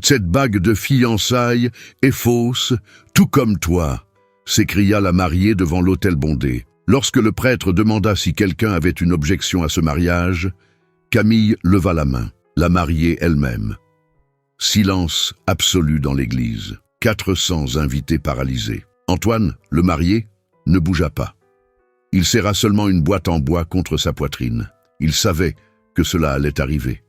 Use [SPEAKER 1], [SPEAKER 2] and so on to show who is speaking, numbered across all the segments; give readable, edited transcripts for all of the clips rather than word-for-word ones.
[SPEAKER 1] Cette bague de fiançailles est fausse, tout comme toi, s'écria la mariée devant l'hôtel bondé. Lorsque le prêtre demanda si quelqu'un avait une objection à ce mariage, Camille leva la main, la mariée elle-même. Silence absolu dans l'église. 400 invités paralysés. Antoine, le marié, ne bougea pas. Il serra seulement une boîte en bois contre sa poitrine. Il savait que cela allait arriver.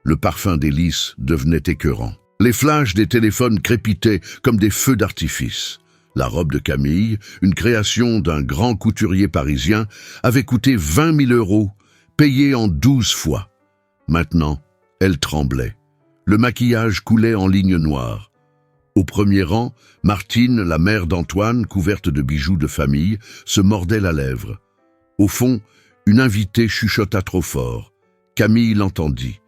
[SPEAKER 1] Le parfum des lys devenait écœurant. Les flashs des téléphones crépitaient comme des feux d'artifice. La robe de Camille, une création d'un grand couturier parisien, avait coûté 20 000 €, payée en 12 fois. Maintenant, elle tremblait. Le maquillage coulait en lignes noires. Au premier rang, Martine, la mère d'Antoine, couverte de bijoux de famille, se mordait la lèvre. Au fond, une invitée chuchota trop fort. Camille l'entendit.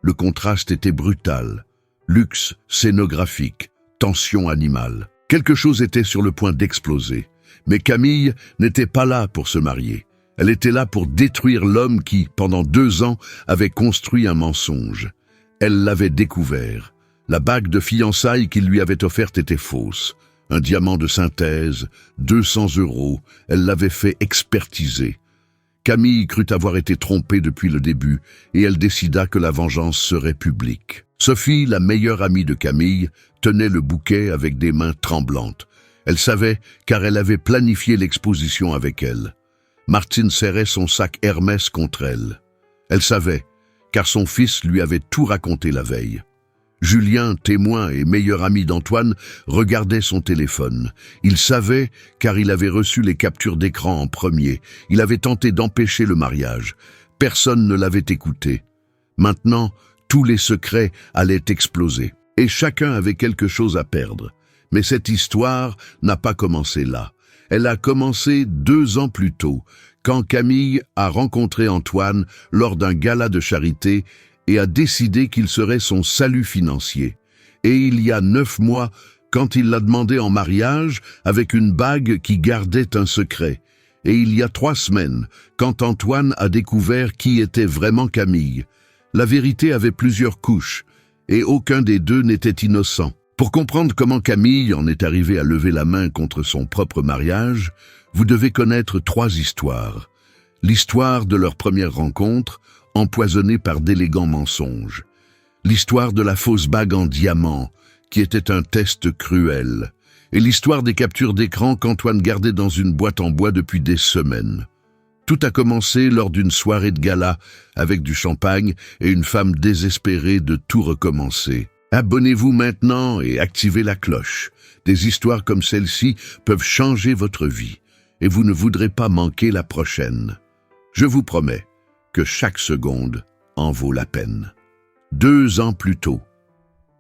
[SPEAKER 1] Le contraste était brutal. Luxe scénographique, tension animale. Quelque chose était sur le point d'exploser. Mais Camille n'était pas là pour se marier. Elle était là pour détruire l'homme qui, pendant 2 ans, avait construit un mensonge. Elle l'avait découvert. La bague de fiançailles qu'il lui avait offerte était fausse. Un diamant de synthèse, 200 €, elle l'avait fait expertiser. Camille crut avoir été trompée depuis le début et elle décida que la vengeance serait publique. Sophie, la meilleure amie de Camille, tenait le bouquet avec des mains tremblantes. Elle savait car elle avait planifié l'exposition avec elle. Martine serrait son sac Hermès contre elle. Elle savait car son fils lui avait tout raconté la veille. Julien, témoin et meilleur ami d'Antoine, regardait son téléphone. Il savait, car il avait reçu les captures d'écran en premier. Il avait tenté d'empêcher le mariage. Personne ne l'avait écouté. Maintenant, tous les secrets allaient exploser. Et chacun avait quelque chose à perdre. Mais cette histoire n'a pas commencé là. Elle a commencé 2 ans plus tôt, quand Camille a rencontré Antoine lors d'un gala de charité et a décidé qu'il serait son salut financier. Et il y a 9 mois, quand il l'a demandé en mariage avec une bague qui gardait un secret. Et il y a 3 semaines, quand Antoine a découvert qui était vraiment Camille. La vérité avait plusieurs couches, et aucun des deux n'était innocent. Pour comprendre comment Camille en est arrivée à lever la main contre son propre mariage, vous devez connaître 3 histoires. L'histoire de leur première rencontre, empoisonnée par d'élégants mensonges. L'histoire de la fausse bague en diamant, qui était un test cruel. Et l'histoire des captures d'écran qu'Antoine gardait dans une boîte en bois depuis des semaines. Tout a commencé lors d'une soirée de gala, avec du champagne et une femme désespérée de tout recommencer. Abonnez-vous maintenant et activez la cloche. Des histoires comme celle-ci peuvent changer votre vie, et vous ne voudrez pas manquer la prochaine. Je vous promets que chaque seconde en vaut la peine. 2 ans plus tôt,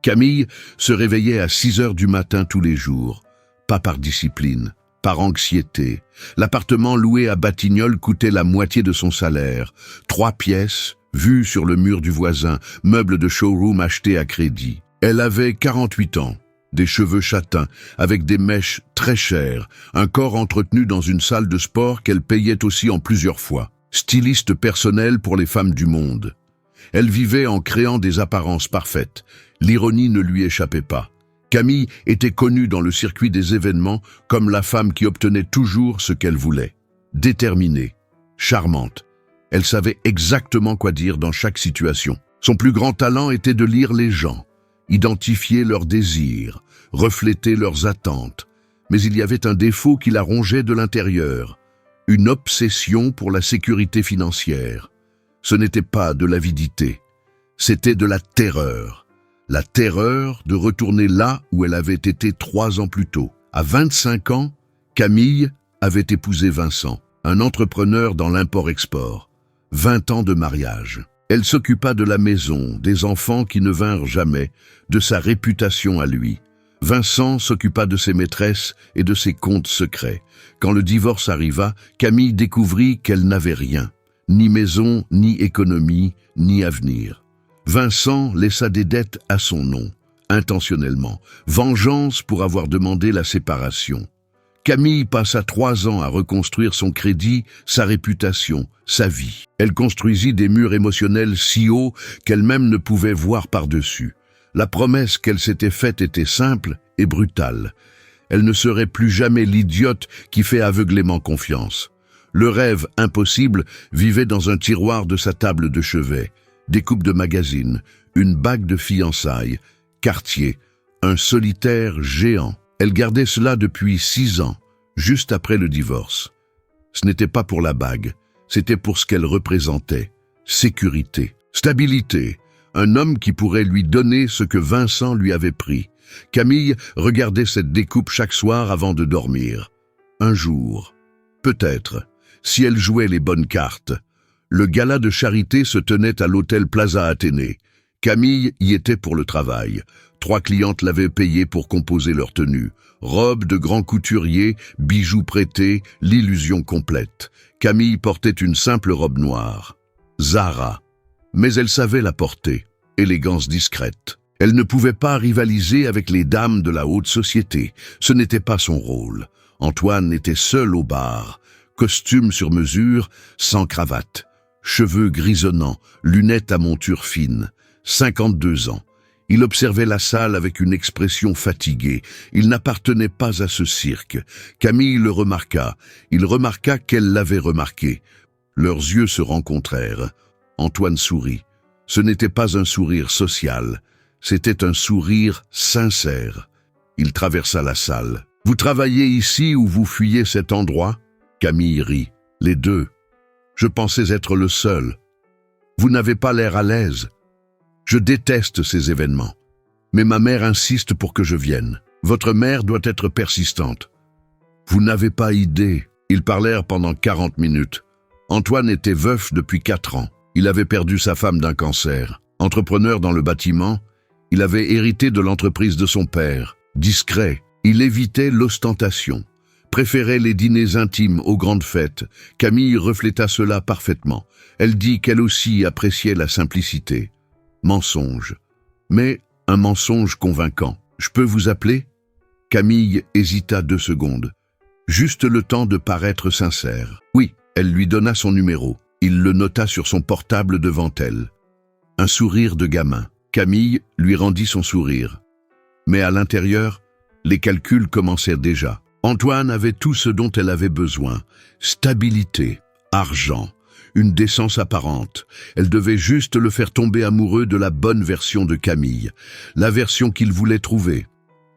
[SPEAKER 1] Camille se réveillait à 6 heures du matin tous les jours, pas par discipline, par anxiété. L'appartement loué à Batignolles coûtait la moitié de son salaire. 3 pièces, vues sur le mur du voisin, meubles de showroom achetés à crédit. Elle avait 48 ans, des cheveux châtains, avec des mèches très chères, un corps entretenu dans une salle de sport qu'elle payait aussi en plusieurs fois. Styliste personnelle pour les femmes du monde. Elle vivait en créant des apparences parfaites. L'ironie ne lui échappait pas. Camille était connue dans le circuit des événements comme la femme qui obtenait toujours ce qu'elle voulait. Déterminée, charmante. Elle savait exactement quoi dire dans chaque situation. Son plus grand talent était de lire les gens, identifier leurs désirs, refléter leurs attentes. Mais il y avait un défaut qui la rongeait de l'intérieur. Une obsession pour la sécurité financière. Ce n'était pas de l'avidité, c'était de la terreur. La terreur de retourner là où elle avait été 3 ans plus tôt. À 25 ans, Camille avait épousé Vincent, un entrepreneur dans l'import-export. 20 ans de mariage. Elle s'occupa de la maison, des enfants qui ne vinrent jamais, de sa réputation à lui. Vincent s'occupa de ses maîtresses et de ses comptes secrets. Quand le divorce arriva, Camille découvrit qu'elle n'avait rien. Ni maison, ni économie, ni avenir. Vincent laissa des dettes à son nom, intentionnellement. Vengeance pour avoir demandé la séparation. Camille passa 3 ans à reconstruire son crédit, sa réputation, sa vie. Elle construisit des murs émotionnels si hauts qu'elle-même ne pouvait voir par-dessus. La promesse qu'elle s'était faite était simple et brutale. Elle ne serait plus jamais l'idiote qui fait aveuglément confiance. Le rêve impossible vivait dans un tiroir de sa table de chevet. Des coupes de magazines, une bague de fiançailles, Cartier, un solitaire géant. Elle gardait cela depuis 6 ans, juste après le divorce. Ce n'était pas pour la bague, c'était pour ce qu'elle représentait. Sécurité, stabilité, un homme qui pourrait lui donner ce que Vincent lui avait pris. Camille regardait cette découpe chaque soir avant de dormir. Un jour, peut-être, si elle jouait les bonnes cartes. Le gala de charité se tenait à l'hôtel Plaza Athénée. Camille y était pour le travail. 3 clientes l'avaient payée pour composer leur tenue. Robe de grand couturier, bijoux prêtés, l'illusion complète. Camille portait une simple robe noire. Zara. Mais elle savait la porter. Élégance discrète. Elle ne pouvait pas rivaliser avec les dames de la haute société. Ce n'était pas son rôle. Antoine était seul au bar. Costume sur mesure, sans cravate. Cheveux grisonnants, lunettes à monture fine. 52 ans. Il observait la salle avec une expression fatiguée. Il n'appartenait pas à ce cirque. Camille le remarqua. Il remarqua qu'elle l'avait remarqué. Leurs yeux se rencontrèrent. Antoine sourit. Ce n'était pas un sourire social. C'était un sourire sincère. Il traversa la salle. « Vous travaillez ici ou vous fuyez cet endroit ?» Camille rit. « Les deux. Je pensais être le seul. Vous n'avez pas l'air à l'aise. Je déteste ces événements. Mais ma mère insiste pour que je vienne. Votre mère doit être persistante. Vous n'avez pas idée. » Ils parlèrent pendant 40 minutes. Antoine était veuf depuis 4 ans. Il avait perdu sa femme d'un cancer. Entrepreneur dans le bâtiment, il avait hérité de l'entreprise de son père. Discret, il évitait l'ostentation, préférait les dîners intimes aux grandes fêtes. Camille refléta cela parfaitement. Elle dit qu'elle aussi appréciait la simplicité. Mensonge. Mais un mensonge convaincant. « Je peux vous appeler ?» Camille hésita 2 secondes. Juste le temps de paraître sincère. « Oui », elle lui donna son numéro. Il le nota sur son portable devant elle. Un sourire de gamin. Camille lui rendit son sourire. Mais à l'intérieur, les calculs commencèrent déjà. Antoine avait tout ce dont elle avait besoin. Stabilité, argent, une décence apparente. Elle devait juste le faire tomber amoureux de la bonne version de Camille, la version qu'il voulait trouver.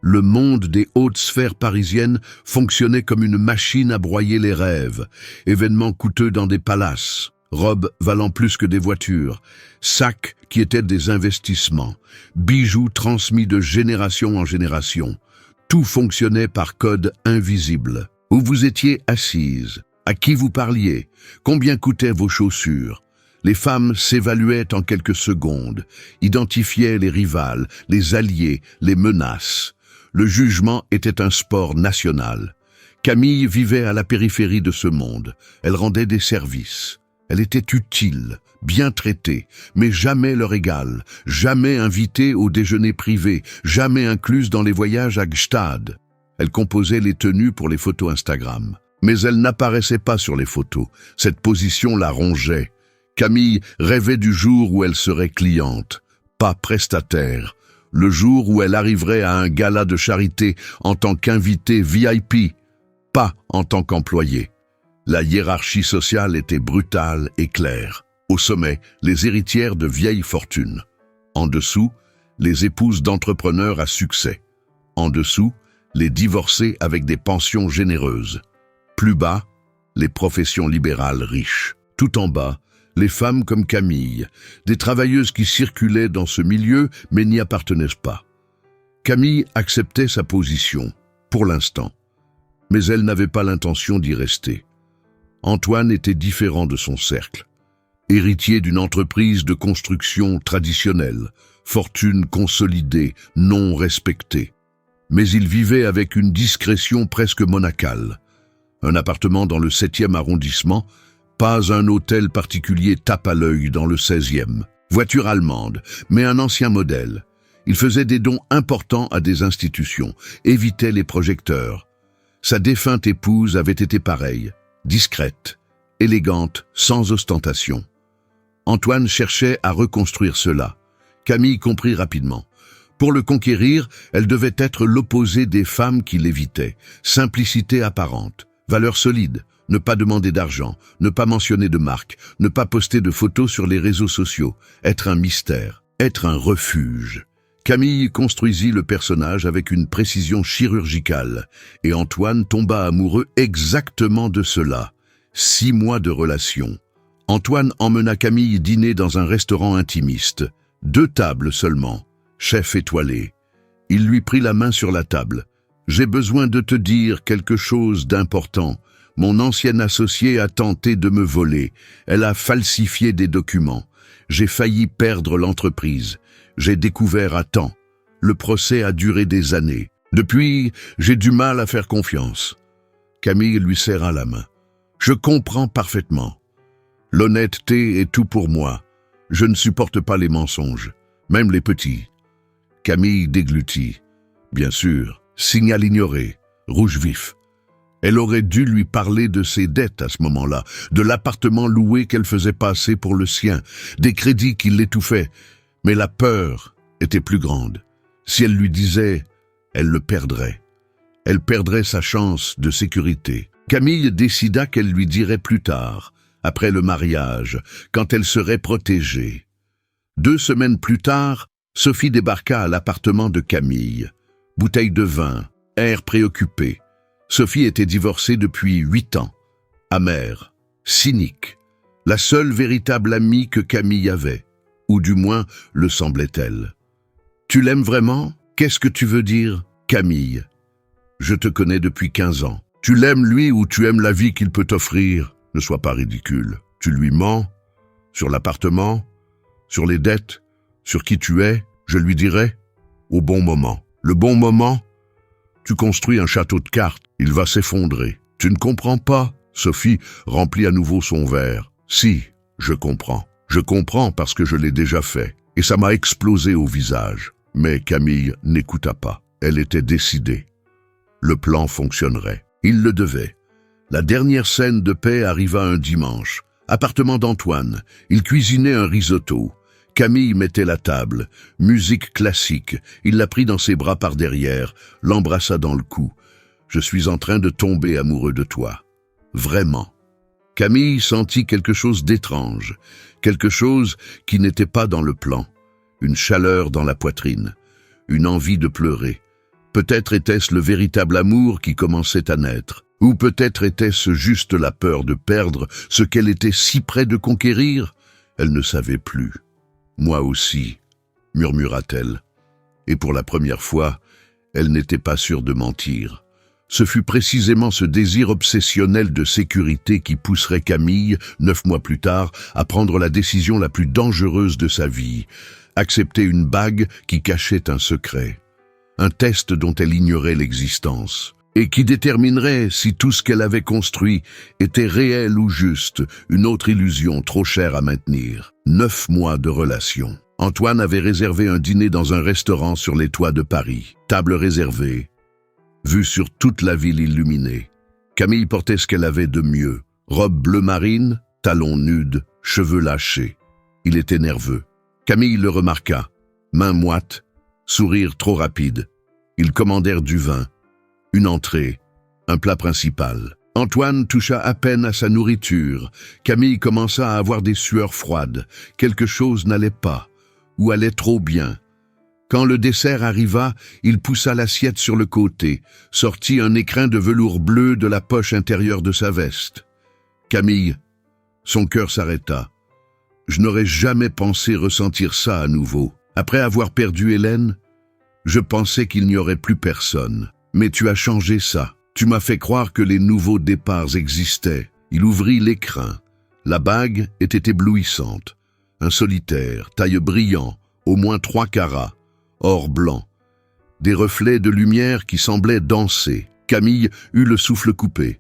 [SPEAKER 1] Le monde des hautes sphères parisiennes fonctionnait comme une machine à broyer les rêves. Événements coûteux dans des palaces, robes valant plus que des voitures, sacs qui étaient des investissements, bijoux transmis de génération en génération. Tout fonctionnait par code invisible. Où vous étiez assise, à qui vous parliez, combien coûtaient vos chaussures. Les femmes s'évaluaient en quelques secondes, identifiaient les rivales, les alliés, les menaces. Le jugement était un sport national. Camille vivait à la périphérie de ce monde. Elle rendait des services. Elle était utile, bien traitée, mais jamais leur égale, jamais invitée au déjeuner privé, jamais incluse dans les voyages à Gstad. Elle composait les tenues pour les photos Instagram. Mais elle n'apparaissait pas sur les photos. Cette position la rongeait. Camille rêvait du jour où elle serait cliente, pas prestataire. Le jour où elle arriverait à un gala de charité en tant qu'invitée VIP, pas en tant qu'employée. La hiérarchie sociale était brutale et claire. Au sommet, les héritières de vieilles fortunes. En dessous, les épouses d'entrepreneurs à succès. En dessous, les divorcés avec des pensions généreuses. Plus bas, les professions libérales riches. Tout en bas, les femmes comme Camille, des travailleuses qui circulaient dans ce milieu mais n'y appartenaient pas. Camille acceptait sa position, pour l'instant, mais elle n'avait pas l'intention d'y rester. Antoine était différent de son cercle. Héritier d'une entreprise de construction traditionnelle, fortune consolidée, non respectée. Mais il vivait avec une discrétion presque monacale. Un appartement dans le 7e arrondissement, pas un hôtel particulier tape à l'œil dans le 16e. Voiture allemande, mais un ancien modèle. Il faisait des dons importants à des institutions, évitait les projecteurs. Sa défunte épouse avait été pareille, discrète, élégante, sans ostentation. Antoine cherchait à reconstruire cela. Camille comprit rapidement. Pour le conquérir, elle devait être l'opposé des femmes qui l'évitaient. Simplicité apparente, valeur solide, ne pas demander d'argent, ne pas mentionner de marque, ne pas poster de photos sur les réseaux sociaux, être un mystère, être un refuge. Camille construisit le personnage avec une précision chirurgicale, et Antoine tomba amoureux exactement de cela. 6 mois de relation. Antoine emmena Camille dîner dans un restaurant intimiste. 2 tables seulement. Chef étoilé. Il lui prit la main sur la table. « J'ai besoin de te dire quelque chose d'important. Mon ancienne associée a tenté de me voler. Elle a falsifié des documents. J'ai failli perdre l'entreprise. J'ai découvert à temps. Le procès a duré des années. Depuis, j'ai du mal à faire confiance. » Camille lui serra la main. « Je comprends parfaitement. L'honnêteté est tout pour moi. Je ne supporte pas les mensonges, même les petits. » Camille déglutit. Bien sûr, signal ignoré, rouge vif. Elle aurait dû lui parler de ses dettes à ce moment-là, de l'appartement loué qu'elle faisait passer pour le sien, des crédits qui l'étouffaient. Mais la peur était plus grande. Si elle lui disait, elle le perdrait. Elle perdrait sa chance de sécurité. Camille décida qu'elle lui dirait plus tard, après le mariage, quand elle serait protégée. 2 semaines plus tard, Sophie débarqua à l'appartement de Camille. Bouteille de vin, air préoccupé. Sophie était divorcée depuis 8 ans. Amère, cynique, la seule véritable amie que Camille avait, ou du moins le semblait-elle. « Tu l'aimes vraiment? Qu'est-ce que tu veux dire, Camille? Je te connais depuis 15 ans. Tu l'aimes lui ou tu aimes la vie qu'il peut t'offrir? Ne sois pas ridicule. Tu lui mens? Sur l'appartement? Sur les dettes? Sur qui tu es? Je lui dirai. Au bon moment. Le bon moment? Tu construis un château de cartes. Il va s'effondrer. Tu ne comprends pas? Sophie remplit à nouveau son verre. Si, je comprends. Je comprends parce que je l'ai déjà fait. Et ça m'a explosé au visage. Mais Camille n'écouta pas. Elle était décidée. Le plan fonctionnerait. Il le devait. La dernière scène de paix arriva un dimanche. Appartement d'Antoine. Il cuisinait un risotto. Camille mettait la table. Musique classique. Il la prit dans ses bras par derrière, l'embrassa dans le cou. « Je suis en train de tomber amoureux de toi. Vraiment. » Camille sentit quelque chose d'étrange, quelque chose qui n'était pas dans le plan. Une chaleur dans la poitrine, une envie de pleurer. Peut-être était-ce le véritable amour qui commençait à naître, ou peut-être était-ce juste la peur de perdre ce qu'elle était si près de conquérir. Elle ne savait plus. « Moi aussi, » murmura-t-elle. Et pour la première fois, elle n'était pas sûre de mentir. Ce fut précisément ce désir obsessionnel de sécurité qui pousserait Camille, 9 mois plus tard, à prendre la décision la plus dangereuse de sa vie, accepter une bague qui cachait un secret, un test dont elle ignorait l'existence, et qui déterminerait si tout ce qu'elle avait construit était réel ou juste, une autre illusion trop chère à maintenir. 9 mois de relation. Antoine avait réservé un dîner dans un restaurant sur les toits de Paris. Table réservée, vue sur toute la ville illuminée. Camille portait ce qu'elle avait de mieux. Robe bleu marine, talons nudes, cheveux lâchés. Il était nerveux. Camille le remarqua. Main moite, sourire trop rapide. Ils commandèrent du vin. Une entrée, un plat principal. Antoine toucha à peine à sa nourriture. Camille commença à avoir des sueurs froides. Quelque chose n'allait pas, ou allait trop bien. Quand le dessert arriva, il poussa l'assiette sur le côté, sortit un écrin de velours bleu de la poche intérieure de sa veste. Camille, son cœur s'arrêta. Je n'aurais jamais pensé ressentir ça à nouveau. Après avoir perdu Hélène, je pensais qu'il n'y aurait plus personne. Mais tu as changé ça. Tu m'as fait croire que les nouveaux départs existaient. Il ouvrit l'écrin. La bague était éblouissante. Un solitaire, taille brillant, au moins 3 carats. Or blanc, des reflets de lumière qui semblaient danser. Camille eut le souffle coupé.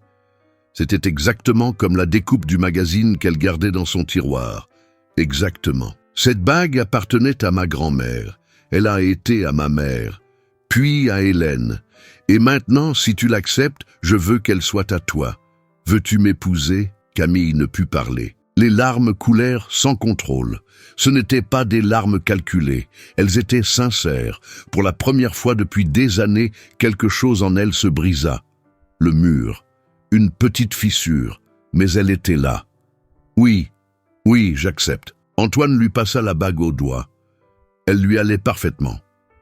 [SPEAKER 1] C'était exactement comme la découpe du magazine qu'elle gardait dans son tiroir. Exactement. Cette bague appartenait à ma grand-mère. Elle a été à ma mère, puis à Hélène. Et maintenant, si tu l'acceptes, je veux qu'elle soit à toi. Veux-tu m'épouser? Camille ne put parler. Les larmes coulèrent sans contrôle. Ce n'étaient pas des larmes calculées, elles étaient sincères. Pour la première fois depuis des années, quelque chose en elle se brisa. Le mur, une petite fissure, mais elle était là. Oui, oui, j'accepte. Antoine lui passa la bague au doigt. Elle lui allait parfaitement.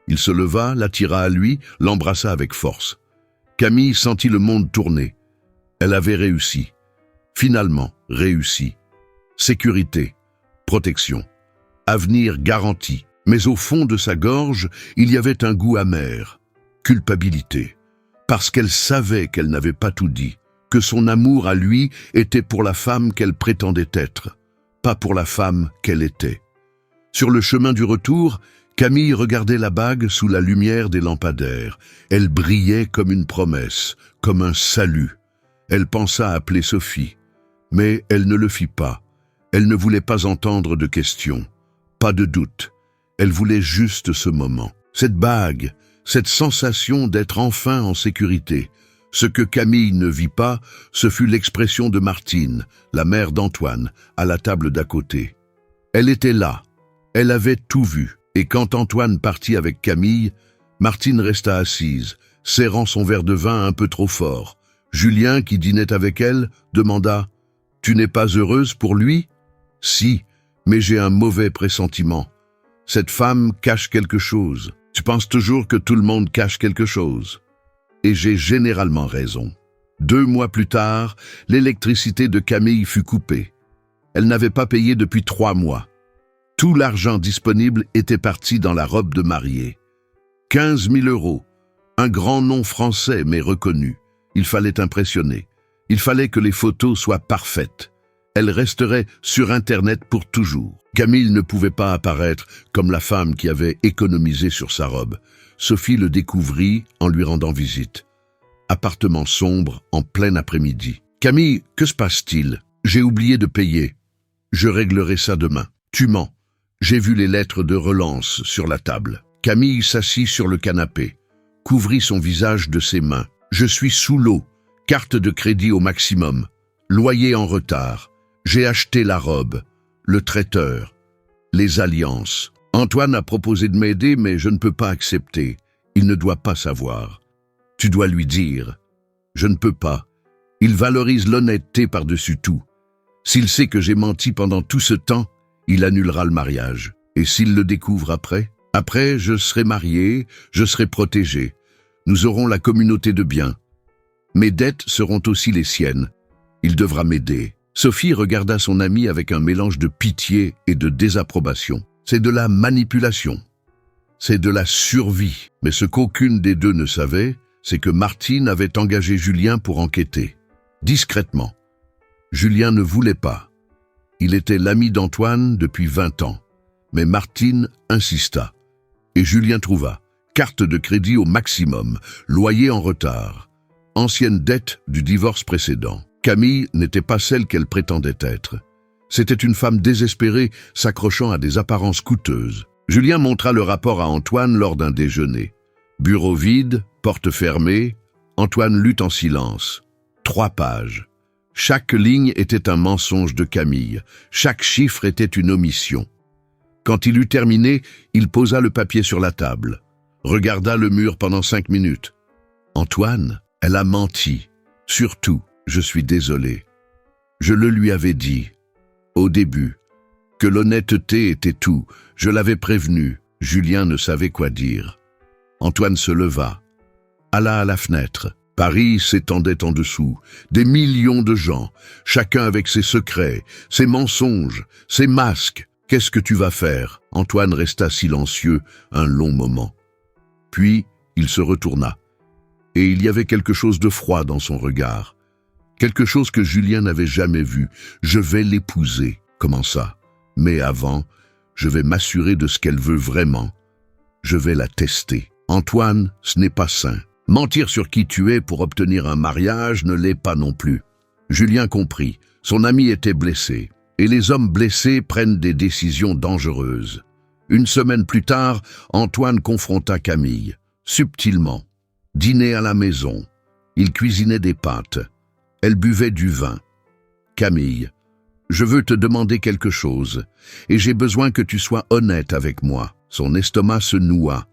[SPEAKER 1] Il se leva, l'attira à lui, l'embrassa avec force. Camille sentit le monde tourner. Elle avait réussi. Finalement, réussi. Sécurité, protection, avenir garanti. Mais au fond de sa gorge, il y avait un goût amer, culpabilité. Parce qu'elle savait qu'elle n'avait pas tout dit, que son amour à lui était pour la femme qu'elle prétendait être, pas pour la femme qu'elle était. Sur le chemin du retour, Camille regardait la bague sous la lumière des lampadaires. Elle brillait comme une promesse, comme un salut. Elle pensa appeler Sophie, mais elle ne le fit pas. Elle ne voulait pas entendre de questions, pas de doute. Elle voulait juste ce moment. Cette bague, cette sensation d'être enfin en sécurité. Ce que Camille ne vit pas, ce fut l'expression de Martine, la mère d'Antoine, à la table d'à côté. Elle était là, elle avait tout vu. Et quand Antoine partit avec Camille, Martine resta assise, serrant son verre de vin un peu trop fort. Julien, qui dînait avec elle, demanda « Tu n'es pas heureuse pour lui ?»« Si, mais j'ai un mauvais pressentiment. Cette femme cache quelque chose. Tu penses toujours que tout le monde cache quelque chose. » Et j'ai généralement raison. 2 mois plus tard, l'électricité de Camille fut coupée. Elle n'avait pas payé depuis 3 mois. Tout l'argent disponible était parti dans la robe de mariée. 15 000 €, un grand nom français mais reconnu. Il fallait impressionner. Il fallait que les photos soient parfaites. Elle resterait sur Internet pour toujours. Camille ne pouvait pas apparaître comme la femme qui avait économisé sur sa robe. Sophie le découvrit en lui rendant visite. Appartement sombre en plein après-midi. « Camille, que se passe-t-il ? J'ai oublié de payer. Je réglerai ça demain. » « Tu mens. J'ai vu les lettres de relance sur la table. » Camille s'assit sur le canapé, couvrit son visage de ses mains. « Je suis sous l'eau. Carte de crédit au maximum. Loyer en retard. J'ai acheté la robe. Le traiteur. Les alliances. Antoine a proposé de m'aider, mais je ne peux pas accepter. Il ne doit pas savoir. Tu dois lui dire. Je ne peux pas. Il valorise l'honnêteté par-dessus tout. S'il sait que j'ai menti pendant tout ce temps, il annulera le mariage. Et s'il le découvre après ? Après, je serai marié, je serai protégé. Nous aurons la communauté de biens. Mes dettes seront aussi les siennes. Il devra m'aider. » Sophie regarda son amie avec un mélange de pitié et de désapprobation. C'est de la manipulation. C'est de la survie. Mais ce qu'aucune des deux ne savait, c'est que Martine avait engagé Julien pour enquêter. Discrètement. Julien ne voulait pas. Il était l'ami d'Antoine depuis 20 ans. Mais Martine insista. Et Julien trouva. Carte de crédit au maximum, loyer en retard. Ancienne dette du divorce précédent. Camille n'était pas celle qu'elle prétendait être. C'était une femme désespérée s'accrochant à des apparences coûteuses. Julien montra le rapport à Antoine lors d'un déjeuner. Bureau vide, porte fermée, Antoine lut en silence. 3 pages. Chaque ligne était un mensonge de Camille. Chaque chiffre était une omission. Quand il eut terminé, il posa le papier sur la table. Regarda le mur pendant 5 minutes. « Antoine, elle a menti. Surtout, je suis désolé. Je le lui avais dit. Au début. Que l'honnêteté était tout. Je l'avais prévenu. » Julien ne savait quoi dire. Antoine se leva. Alla à la fenêtre. Paris s'étendait en dessous. Des millions de gens, chacun avec ses secrets, ses mensonges, ses masques. « Qu'est-ce que tu vas faire ?» Antoine resta silencieux un long moment. Puis, il se retourna. Et il y avait quelque chose de froid dans son regard. Quelque chose que Julien n'avait jamais vu. « Je vais l'épouser. » Comment ça ? Mais avant, je vais m'assurer de ce qu'elle veut vraiment. Je vais la tester. Antoine, ce n'est pas sain. Mentir sur qui tu es pour obtenir un mariage ne l'est pas non plus. Julien comprit. Son ami était blessé. Et les hommes blessés prennent des décisions dangereuses. Une semaine plus tard, Antoine confronta Camille. Subtilement. Dîner à la maison. Il cuisinait des pâtes. Elle buvait du vin. Camille. Je veux te demander quelque chose, et j'ai besoin que tu sois honnête avec moi. Son estomac se noua.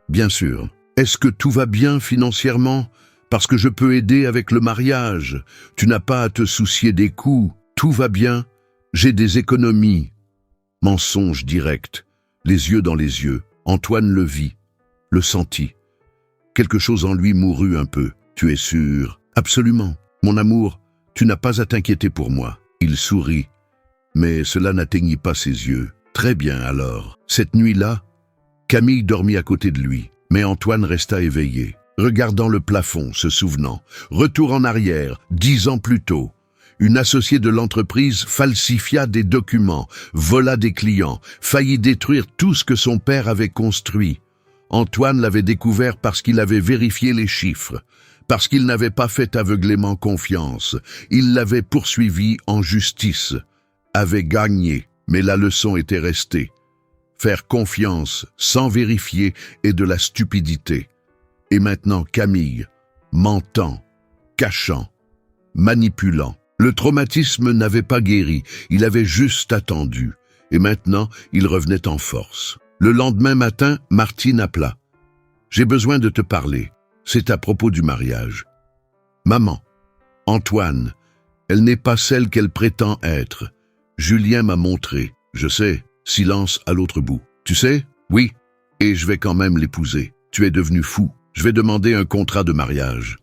[SPEAKER 1] Bien sûr. Est-ce que tout va bien financièrement? Parce que je peux aider avec le mariage. Tu n'as pas à te soucier des coûts. Tout va bien. J'ai des économies. Mensonge direct, les yeux dans les yeux. Antoine le vit, le sentit. Quelque chose en lui mourut un peu. Tu es sûr? Absolument. Mon amour, tu n'as pas à t'inquiéter pour moi. Il sourit, mais cela n'atteignit pas ses yeux. Très bien alors. Cette nuit-là, Camille dormit à côté de lui, mais Antoine resta éveillé, regardant le plafond, se souvenant. Retour en arrière, 10 ans plus tôt. Une associée de l'entreprise falsifia des documents, vola des clients, faillit détruire tout ce que son père avait construit. Antoine l'avait découvert parce qu'il avait vérifié les chiffres, parce qu'il n'avait pas fait aveuglément confiance. Il l'avait poursuivi en justice, avait gagné, mais la leçon était restée. Faire confiance sans vérifier est de la stupidité. Et maintenant Camille, mentant, cachant, manipulant. Le traumatisme n'avait pas guéri, il avait juste attendu. Et maintenant, il revenait en force. Le lendemain matin, Martine appela. « J'ai besoin de te parler. C'est à propos du mariage. »« Maman, Antoine, elle n'est pas celle qu'elle prétend être. Julien m'a montré. Je sais, silence à l'autre bout. Tu sais? Oui. Et je vais quand même l'épouser. Tu es devenu fou. Je vais demander un contrat de mariage.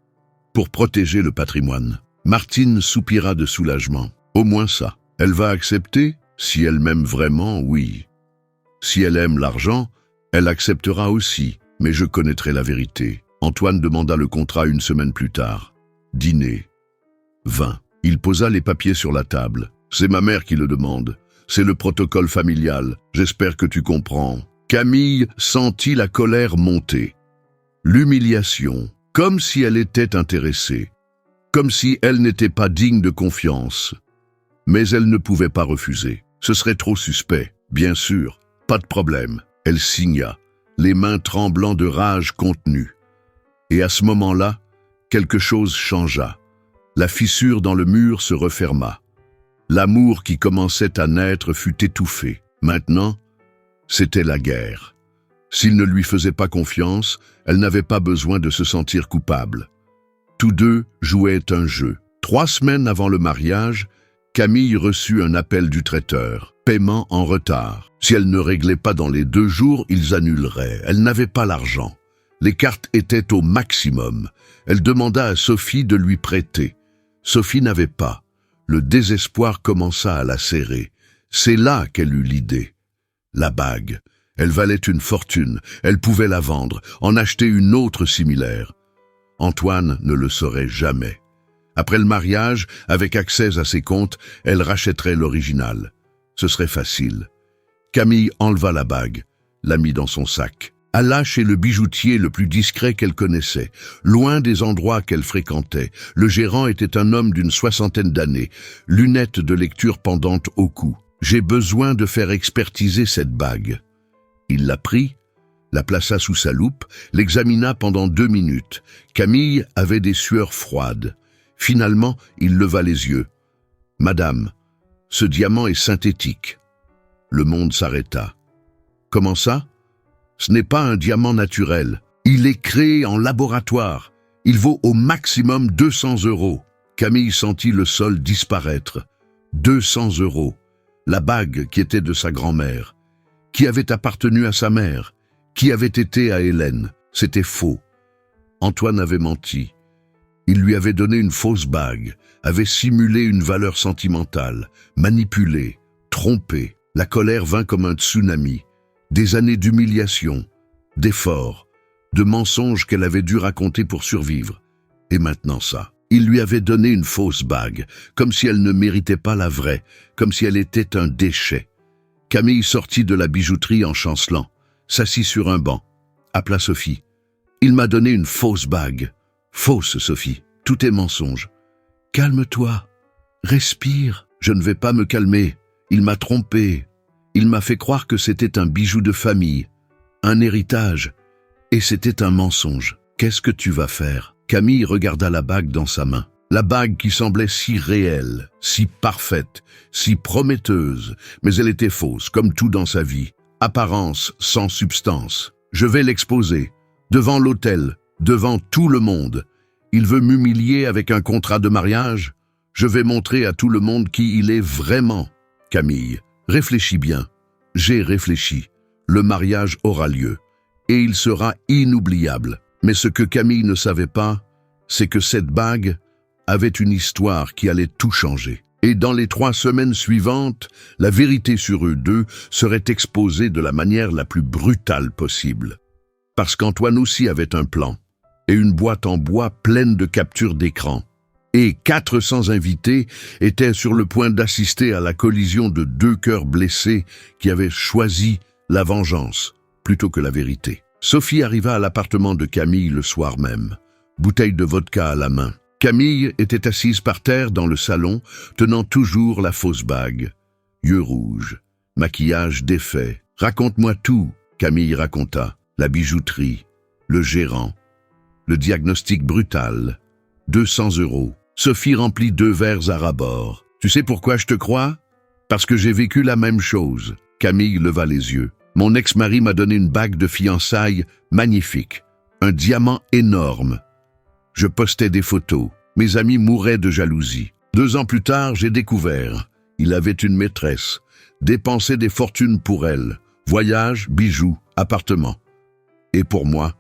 [SPEAKER 1] Pour protéger le patrimoine. » Martine soupira de soulagement. Au moins ça. Elle va accepter? Si elle m'aime vraiment, oui. Si elle aime l'argent, elle acceptera aussi. Mais je connaîtrai la vérité. Antoine demanda le contrat une semaine plus tard. Dîner. Vin. Il posa les papiers sur la table. C'est ma mère qui le demande. C'est le protocole familial. J'espère que tu comprends. Camille sentit la colère monter. L'humiliation. Comme si elle était intéressée. Comme si elle n'était pas digne de confiance. Mais elle ne pouvait pas refuser. Ce serait trop suspect. Bien sûr, pas de problème. Elle signa, les mains tremblant de rage contenue. Et à ce moment-là, quelque chose changea. La fissure dans le mur se referma. L'amour qui commençait à naître fut étouffé. Maintenant, c'était la guerre. S'il ne lui faisait pas confiance, elle n'avait pas besoin de se sentir coupable. Tous deux jouaient un jeu. 3 semaines avant le mariage, Camille reçut un appel du traiteur. Paiement en retard. Si elle ne réglait pas dans les 2 jours, ils annuleraient. Elle n'avait pas l'argent. Les cartes étaient au maximum. Elle demanda à Sophie de lui prêter. Sophie n'avait pas. Le désespoir commença à la serrer. C'est là qu'elle eut l'idée. La bague. Elle valait une fortune. Elle pouvait la vendre, en acheter une autre similaire. Antoine ne le saurait jamais. Après le mariage, avec accès à ses comptes, elle rachèterait l'original. Ce serait facile. Camille enleva la bague, la mit dans son sac. Alla chez le bijoutier le plus discret qu'elle connaissait, loin des endroits qu'elle fréquentait. Le gérant était un homme d'une 60aine d'années, lunettes de lecture pendantes au cou. « J'ai besoin de faire expertiser cette bague. » Il la prit, la plaça sous sa loupe, l'examina pendant 2 minutes. Camille avait des sueurs froides. Finalement, il leva les yeux. « Madame, ce diamant est synthétique. » Le monde s'arrêta. « Comment ça? Ce n'est pas un diamant naturel. Il est créé en laboratoire. Il vaut au maximum 200 €. » Camille sentit le sol disparaître. 200 €. La bague qui était de sa grand-mère, qui avait appartenu à sa mère, qui avait été à Hélène. C'était faux. Antoine avait menti. Il lui avait donné une fausse bague, avait simulé une valeur sentimentale, manipulé, trompé. La colère vint comme un tsunami. Des années d'humiliation, d'efforts, de mensonges qu'elle avait dû raconter pour survivre. Et maintenant ça. Il lui avait donné une fausse bague, comme si elle ne méritait pas la vraie, comme si elle était un déchet. Camille sortit de la bijouterie en chancelant, s'assit sur un banc, appela Sophie. « Il m'a donné une fausse bague. »« Fausse, Sophie. Tout est mensonge. »« Calme-toi. Respire. »« Je ne vais pas me calmer. Il m'a trompé. Il m'a fait croire que c'était un bijou de famille, un héritage. Et c'était un mensonge. Qu'est-ce que tu vas faire ?» Camille regarda la bague dans sa main. La bague qui semblait si réelle, si parfaite, si prometteuse, mais elle était fausse, comme tout dans sa vie. Apparence sans substance. Je vais l'exposer, devant l'autel, devant tout le monde. Il veut m'humilier avec un contrat de mariage. Je vais montrer à tout le monde qui il est vraiment. Camille, réfléchis bien. J'ai réfléchi. Le mariage aura lieu. Et il sera inoubliable. Mais ce que Camille ne savait pas, c'est que cette bague avait une histoire qui allait tout changer. Et dans les 3 semaines suivantes, la vérité sur eux deux serait exposée de la manière la plus brutale possible. Parce qu'Antoine aussi avait un plan, et une boîte en bois pleine de captures d'écran. Et 400 invités étaient sur le point d'assister à la collision de 2 cœurs blessés qui avaient choisi la vengeance plutôt que la vérité. Sophie arriva à l'appartement de Camille le soir même, bouteille de vodka à la main. Camille était assise par terre dans le salon, tenant toujours la fausse bague. Yeux rouges, maquillage défait. « Raconte-moi tout », Camille raconta. La bijouterie, le gérant, le diagnostic brutal. 200 €. Sophie remplit 2 verres à ras-bord. « Tu sais pourquoi je te crois ? Parce que j'ai vécu la même chose. » Camille leva les yeux. « Mon ex-mari m'a donné une bague de fiançailles magnifique, un diamant énorme. Je postais des photos. Mes amis mouraient de jalousie. 2 ans plus tard, j'ai découvert. Il avait une maîtresse, dépensait des fortunes pour elle. Voyages, bijoux, appartements. Et pour moi,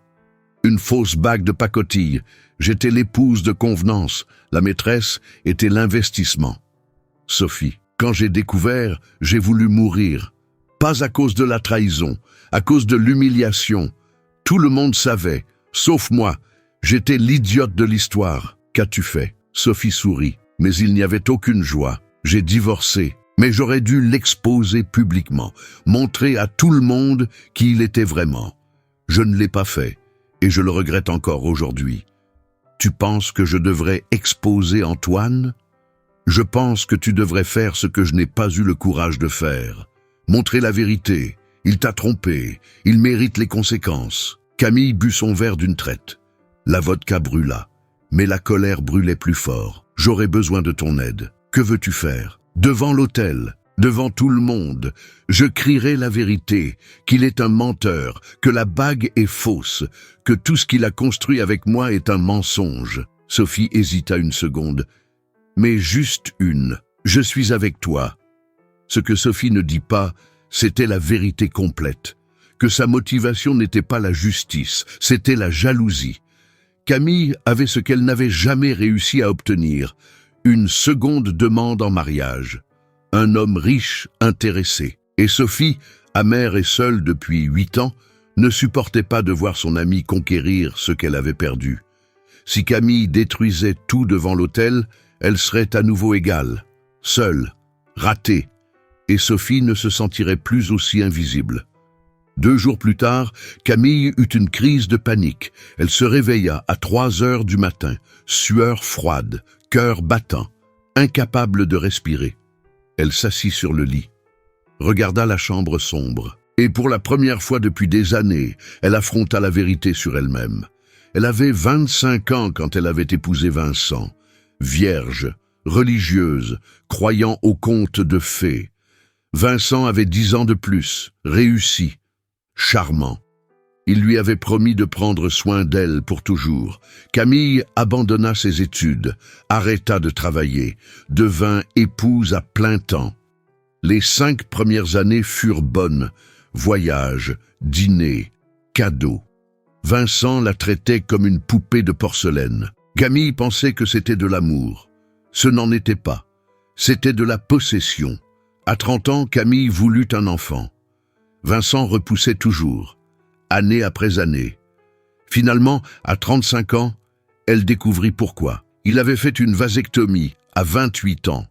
[SPEAKER 1] une fausse bague de pacotille. J'étais l'épouse de convenance. La maîtresse était l'investissement. Sophie, quand j'ai découvert, j'ai voulu mourir. Pas à cause de la trahison, à cause de l'humiliation. Tout le monde savait, sauf moi. J'étais l'idiote de l'histoire. Qu'as-tu fait ? Sophie sourit, mais il n'y avait aucune joie. J'ai divorcé, mais j'aurais dû l'exposer publiquement, montrer à tout le monde qui il était vraiment. Je ne l'ai pas fait, et je le regrette encore aujourd'hui. Tu penses que je devrais exposer Antoine ? Je pense que tu devrais faire ce que je n'ai pas eu le courage de faire. Montrer la vérité. Il t'a trompé. Il mérite les conséquences. Camille but son verre d'une traite. La vodka brûla, mais la colère brûlait plus fort. J'aurais besoin de ton aide. Que veux-tu faire ? Devant l'autel, devant tout le monde, je crierai la vérité, qu'il est un menteur, que la bague est fausse, que tout ce qu'il a construit avec moi est un mensonge. Sophie hésita une seconde. Mais juste une. Je suis avec toi. Ce que Sophie ne dit pas, c'était la vérité complète. Que sa motivation n'était pas la justice, c'était la jalousie. Camille avait ce qu'elle n'avait jamais réussi à obtenir, une seconde demande en mariage. Un homme riche, intéressé. Et Sophie, amère et seule depuis 8 ans, ne supportait pas de voir son amie conquérir ce qu'elle avait perdu. Si Camille détruisait tout devant l'autel, elle serait à nouveau égale, seule, ratée, et Sophie ne se sentirait plus aussi invisible. 2 jours plus tard, Camille eut une crise de panique. Elle se réveilla à 3 heures du matin, sueur froide, cœur battant, incapable de respirer. Elle s'assit sur le lit, regarda la chambre sombre, et pour la première fois depuis des années, elle affronta la vérité sur elle-même. Elle avait 25 ans quand elle avait épousé Vincent, vierge, religieuse, croyant aux contes de fées. Vincent avait 10 ans de plus, réussi, charmant. Il lui avait promis de prendre soin d'elle pour toujours. Camille abandonna ses études, arrêta de travailler, devint épouse à plein temps. Les 5 premières années furent bonnes. Voyages, dîners, cadeaux. Vincent la traitait comme une poupée de porcelaine. Camille pensait que c'était de l'amour. Ce n'en était pas. C'était de la possession. À 30 ans, Camille voulut un enfant. Vincent repoussait toujours, année après année. Finalement, à 35 ans, elle découvrit pourquoi. Il avait fait une vasectomie à 28 ans.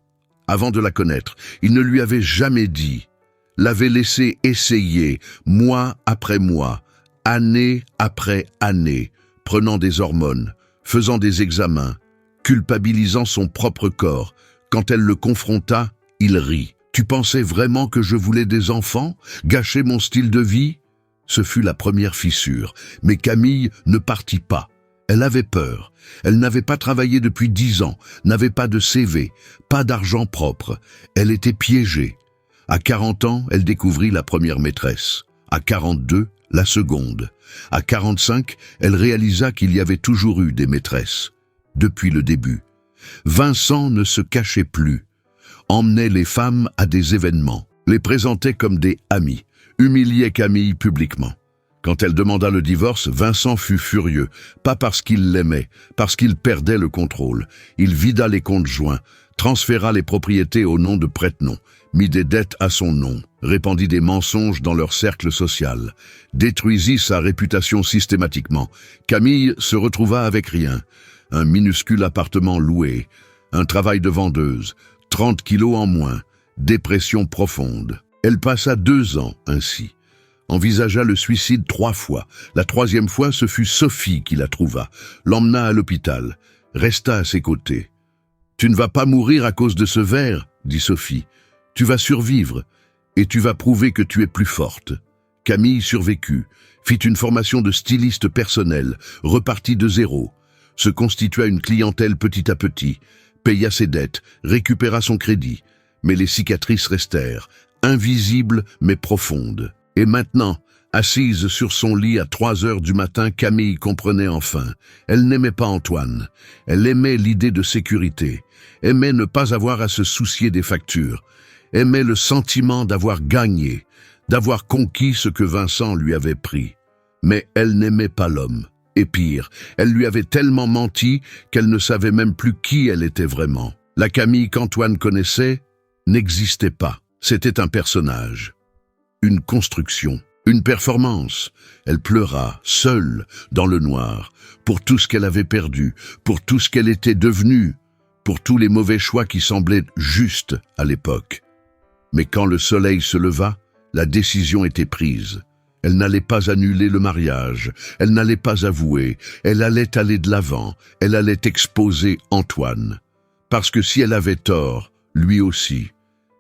[SPEAKER 1] Avant de la connaître, il ne lui avait jamais dit. L'avait laissé essayer, mois après mois, année après année, prenant des hormones, faisant des examens, culpabilisant son propre corps. Quand elle le confronta, il rit. « Tu pensais vraiment que je voulais des enfants? Gâcher mon style de vie ?» Ce fut la première fissure, mais Camille ne partit pas. Elle avait peur. Elle n'avait pas travaillé depuis 10 ans, n'avait pas de CV, pas d'argent propre. Elle était piégée. À 40 ans, elle découvrit la première maîtresse. À 42, la seconde. À 45, elle réalisa qu'il y avait toujours eu des maîtresses. Depuis le début. Vincent ne se cachait plus. Emmenait les femmes à des événements, les présentait comme des amis, humiliait Camille publiquement. Quand elle demanda le divorce, Vincent fut furieux, pas parce qu'il l'aimait, parce qu'il perdait le contrôle. Il vida les comptes joints, transféra les propriétés au nom de prête-noms, mit des dettes à son nom, répandit des mensonges dans leur cercle social, détruisit sa réputation systématiquement. Camille se retrouva avec rien, un minuscule appartement loué, un travail de vendeuse, 30 kilos en moins, dépression profonde. Elle passa 2 ans ainsi. Envisagea le suicide 3 fois. La 3e fois, ce fut Sophie qui la trouva, l'emmena à l'hôpital, resta à ses côtés. « Tu ne vas pas mourir à cause de ce verre, » dit Sophie. « Tu vas survivre, et tu vas prouver que tu es plus forte. » Camille survécut, fit une formation de styliste personnel, repartit de zéro, se constitua une clientèle petit à petit, paya ses dettes, récupéra son crédit, mais les cicatrices restèrent, invisibles mais profondes. Et maintenant, assise sur son lit à 3 heures du matin, Camille comprenait enfin. Elle n'aimait pas Antoine. Elle aimait l'idée de sécurité, aimait ne pas avoir à se soucier des factures, aimait le sentiment d'avoir gagné, d'avoir conquis ce que Vincent lui avait pris. Mais elle n'aimait pas l'homme. Et pire, elle lui avait tellement menti qu'elle ne savait même plus qui elle était vraiment. La Camille qu'Antoine connaissait n'existait pas. C'était un personnage. Une construction, une performance. Elle pleura, seule, dans le noir, pour tout ce qu'elle avait perdu, pour tout ce qu'elle était devenue, pour tous les mauvais choix qui semblaient justes à l'époque. Mais quand le soleil se leva, la décision était prise. Elle n'allait pas annuler le mariage, elle n'allait pas avouer, elle allait aller de l'avant, elle allait exposer Antoine. Parce que si elle avait tort, lui aussi,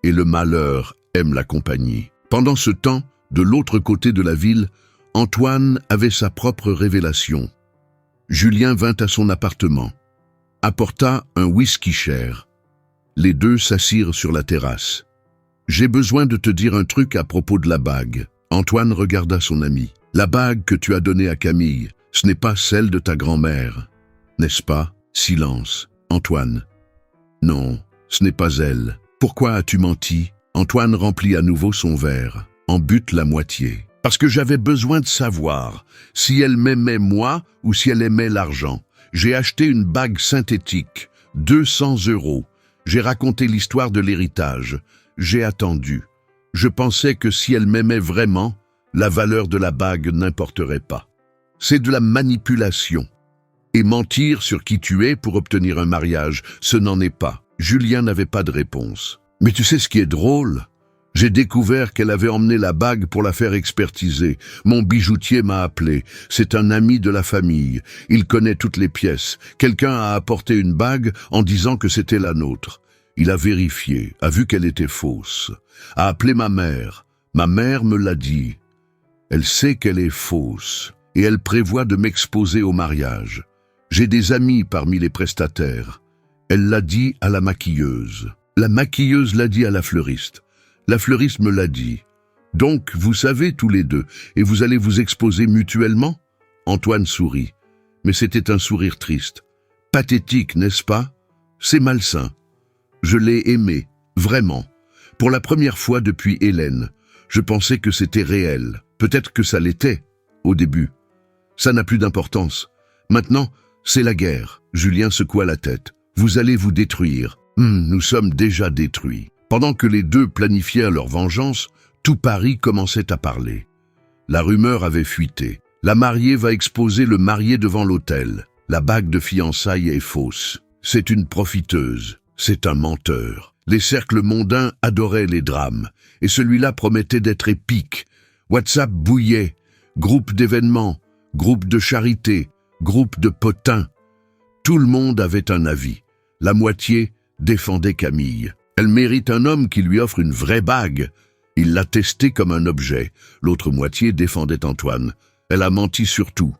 [SPEAKER 1] et le malheur aime la compagnie. Pendant ce temps, de l'autre côté de la ville, Antoine avait sa propre révélation. Julien vint à son appartement, apporta un whisky cher. Les deux s'assirent sur la terrasse. « J'ai besoin de te dire un truc à propos de la bague. » Antoine regarda son ami. « La bague que tu as donnée à Camille, ce n'est pas celle de ta grand-mère, n'est-ce pas ?» Silence. Antoine. « Non, ce n'est pas elle. Pourquoi as-tu menti ?» Antoine remplit à nouveau son verre, en but la moitié. « Parce que j'avais besoin de savoir si elle m'aimait moi ou si elle aimait l'argent. J'ai acheté une bague synthétique, 200 €. J'ai raconté l'histoire de l'héritage. J'ai attendu. Je pensais que si elle m'aimait vraiment, la valeur de la bague n'importerait pas. C'est de la manipulation. Et mentir sur qui tu es pour obtenir un mariage, ce n'en est pas. » Julien n'avait pas de réponse. « Mais tu sais ce qui est drôle ? J'ai découvert qu'elle avait emmené la bague pour la faire expertiser. Mon bijoutier m'a appelé. C'est un ami de la famille. Il connaît toutes les pièces. Quelqu'un a apporté une bague en disant que c'était la nôtre. Il a vérifié, a vu qu'elle était fausse, a appelé ma mère. Ma mère me l'a dit. Elle sait qu'elle est fausse et elle prévoit de m'exposer au mariage. J'ai des amis parmi les prestataires. Elle l'a dit à la maquilleuse. La maquilleuse l'a dit à la fleuriste. La fleuriste me l'a dit. Donc, vous savez tous les deux, et vous allez vous exposer mutuellement ?» Antoine sourit, mais c'était un sourire triste. Pathétique, n'est-ce pas? C'est malsain. Je l'ai aimé, vraiment. Pour la première fois depuis Hélène. Je pensais que c'était réel. Peut-être que ça l'était, au début. Ça n'a plus d'importance. Maintenant, c'est la guerre. Julien secoua la tête. Vous allez vous détruire. Nous sommes déjà détruits. Pendant que les deux planifièrent leur vengeance, tout Paris commençait à parler. La rumeur avait fuité. La mariée va exposer le marié devant l'autel. La bague de fiançailles est fausse. C'est une profiteuse. C'est un menteur. Les cercles mondains adoraient les drames, et celui-là promettait d'être épique. WhatsApp bouillait. Groupe d'événements, groupe de charité, groupe de potins. Tout le monde avait un avis. La moitié défendait Camille. Elle mérite un homme qui lui offre une vraie bague. Il l'a testée comme un objet. L'autre moitié défendait Antoine. Elle a menti sur tout.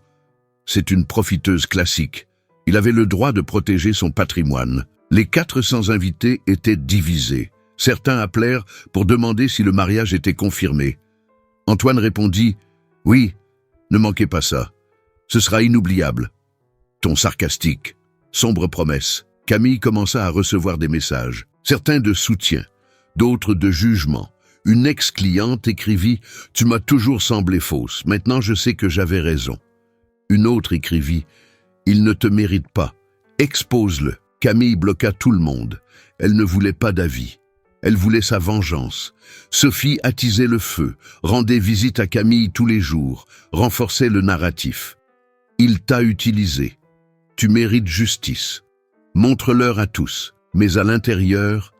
[SPEAKER 1] C'est une profiteuse classique. Il avait le droit de protéger son patrimoine. Les 400 invités étaient divisés. Certains appelèrent pour demander si le mariage était confirmé. Antoine répondit « Oui, ne manquez pas ça. Ce sera inoubliable. » Ton sarcastique. Sombre promesse. Camille commença à recevoir des messages. Certains de soutien, d'autres de jugement. Une ex-cliente écrivit « Tu m'as toujours semblé fausse. Maintenant je sais que j'avais raison. » Une autre écrivit « Il ne te mérite pas. Expose-le. » Camille bloqua tout le monde. Elle ne voulait pas d'avis. Elle voulait sa vengeance. Sophie attisait le feu, rendait visite à Camille tous les jours, renforçait le narratif. Il t'a utilisé. Tu mérites justice. Montre-leur à tous. Mais à l'intérieur,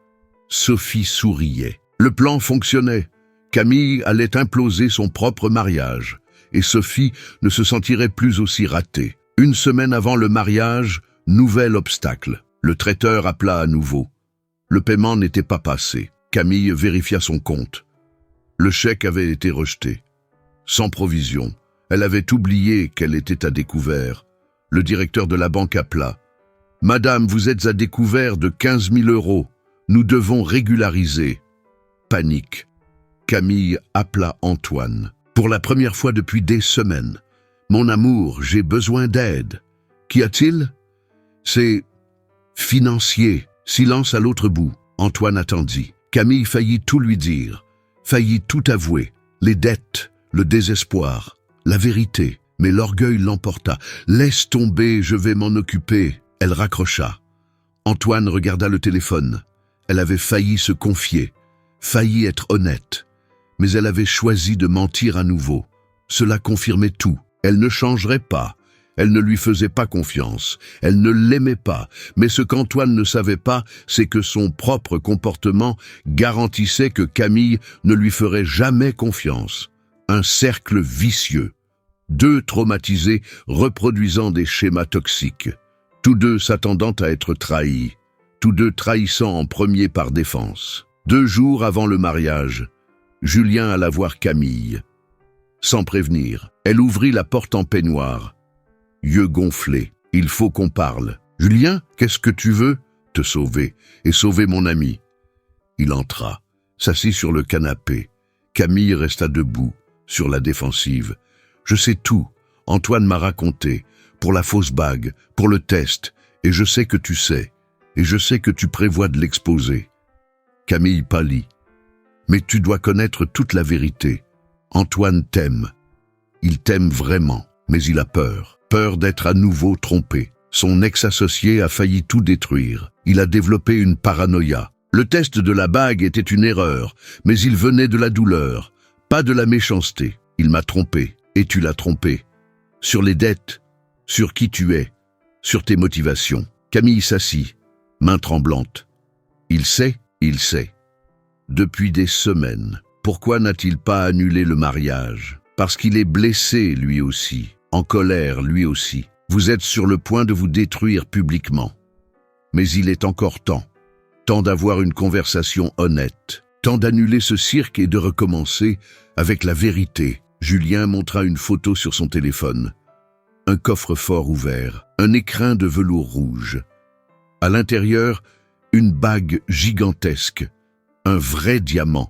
[SPEAKER 1] Sophie souriait. Le plan fonctionnait. Camille allait imploser son propre mariage. Et Sophie ne se sentirait plus aussi ratée. Une semaine avant le mariage, nouvel obstacle. Le traiteur appela à nouveau. Le paiement n'était pas passé. Camille vérifia son compte. Le chèque avait été rejeté. Sans provision. Elle avait oublié qu'elle était à découvert. Le directeur de la banque appela. « Madame, vous êtes à découvert de 15 000 €. Nous devons régulariser. » Panique. Camille appela Antoine. Pour la première fois depuis des semaines. « Mon amour, j'ai besoin d'aide. » Qu'y a-t-il ? C'est financier. Silence à l'autre bout. Antoine attendit. Camille faillit tout lui dire. Faillit tout avouer. Les dettes, le désespoir, la vérité. Mais l'orgueil l'emporta. « Laisse tomber, je vais m'en occuper. » Elle raccrocha. Antoine regarda le téléphone. Elle avait failli se confier, failli être honnête. Mais elle avait choisi de mentir à nouveau. Cela confirmait tout. Elle ne changerait pas. Elle ne lui faisait pas confiance. Elle ne l'aimait pas. Mais ce qu'Antoine ne savait pas, c'est que son propre comportement garantissait que Camille ne lui ferait jamais confiance. Un cercle vicieux. Deux traumatisés reproduisant des schémas toxiques. Tous deux s'attendant à être trahis. Tous deux trahissant en premier par défense. 2 jours avant le mariage, Julien alla voir Camille. Sans prévenir, elle ouvrit la porte en peignoir. Yeux gonflés. « Il faut qu'on parle. »« Julien, qu'est-ce que tu veux ?»« Te sauver, et sauver mon ami. » Il entra, s'assit sur le canapé. Camille resta debout, sur la défensive. « Je sais tout. Antoine m'a raconté. Pour la fausse bague, pour le test. Et je sais que tu sais. Et je sais que tu prévois de l'exposer. » Camille pâlit. « Mais tu dois connaître toute la vérité. Antoine t'aime. Il t'aime vraiment, mais il a peur. Peur d'être à nouveau trompé. Son ex-associé a failli tout détruire. Il a développé une paranoïa. Le test de la bague était une erreur, mais il venait de la douleur, pas de la méchanceté. Il m'a trompé, et tu l'as trompé. Sur les dettes, sur qui tu es, sur tes motivations. » Camille s'assit, main tremblante. Il sait. Depuis des semaines. Pourquoi n'a-t-il pas annulé le mariage? Parce qu'il est blessé, lui aussi. En colère, lui aussi. Vous êtes sur le point de vous détruire publiquement. Mais il est encore temps. Temps d'avoir une conversation honnête. Temps d'annuler ce cirque et de recommencer avec la vérité. Julien montra une photo sur son téléphone. Un coffre-fort ouvert, un écrin de velours rouge. À l'intérieur, une bague gigantesque, un vrai diamant,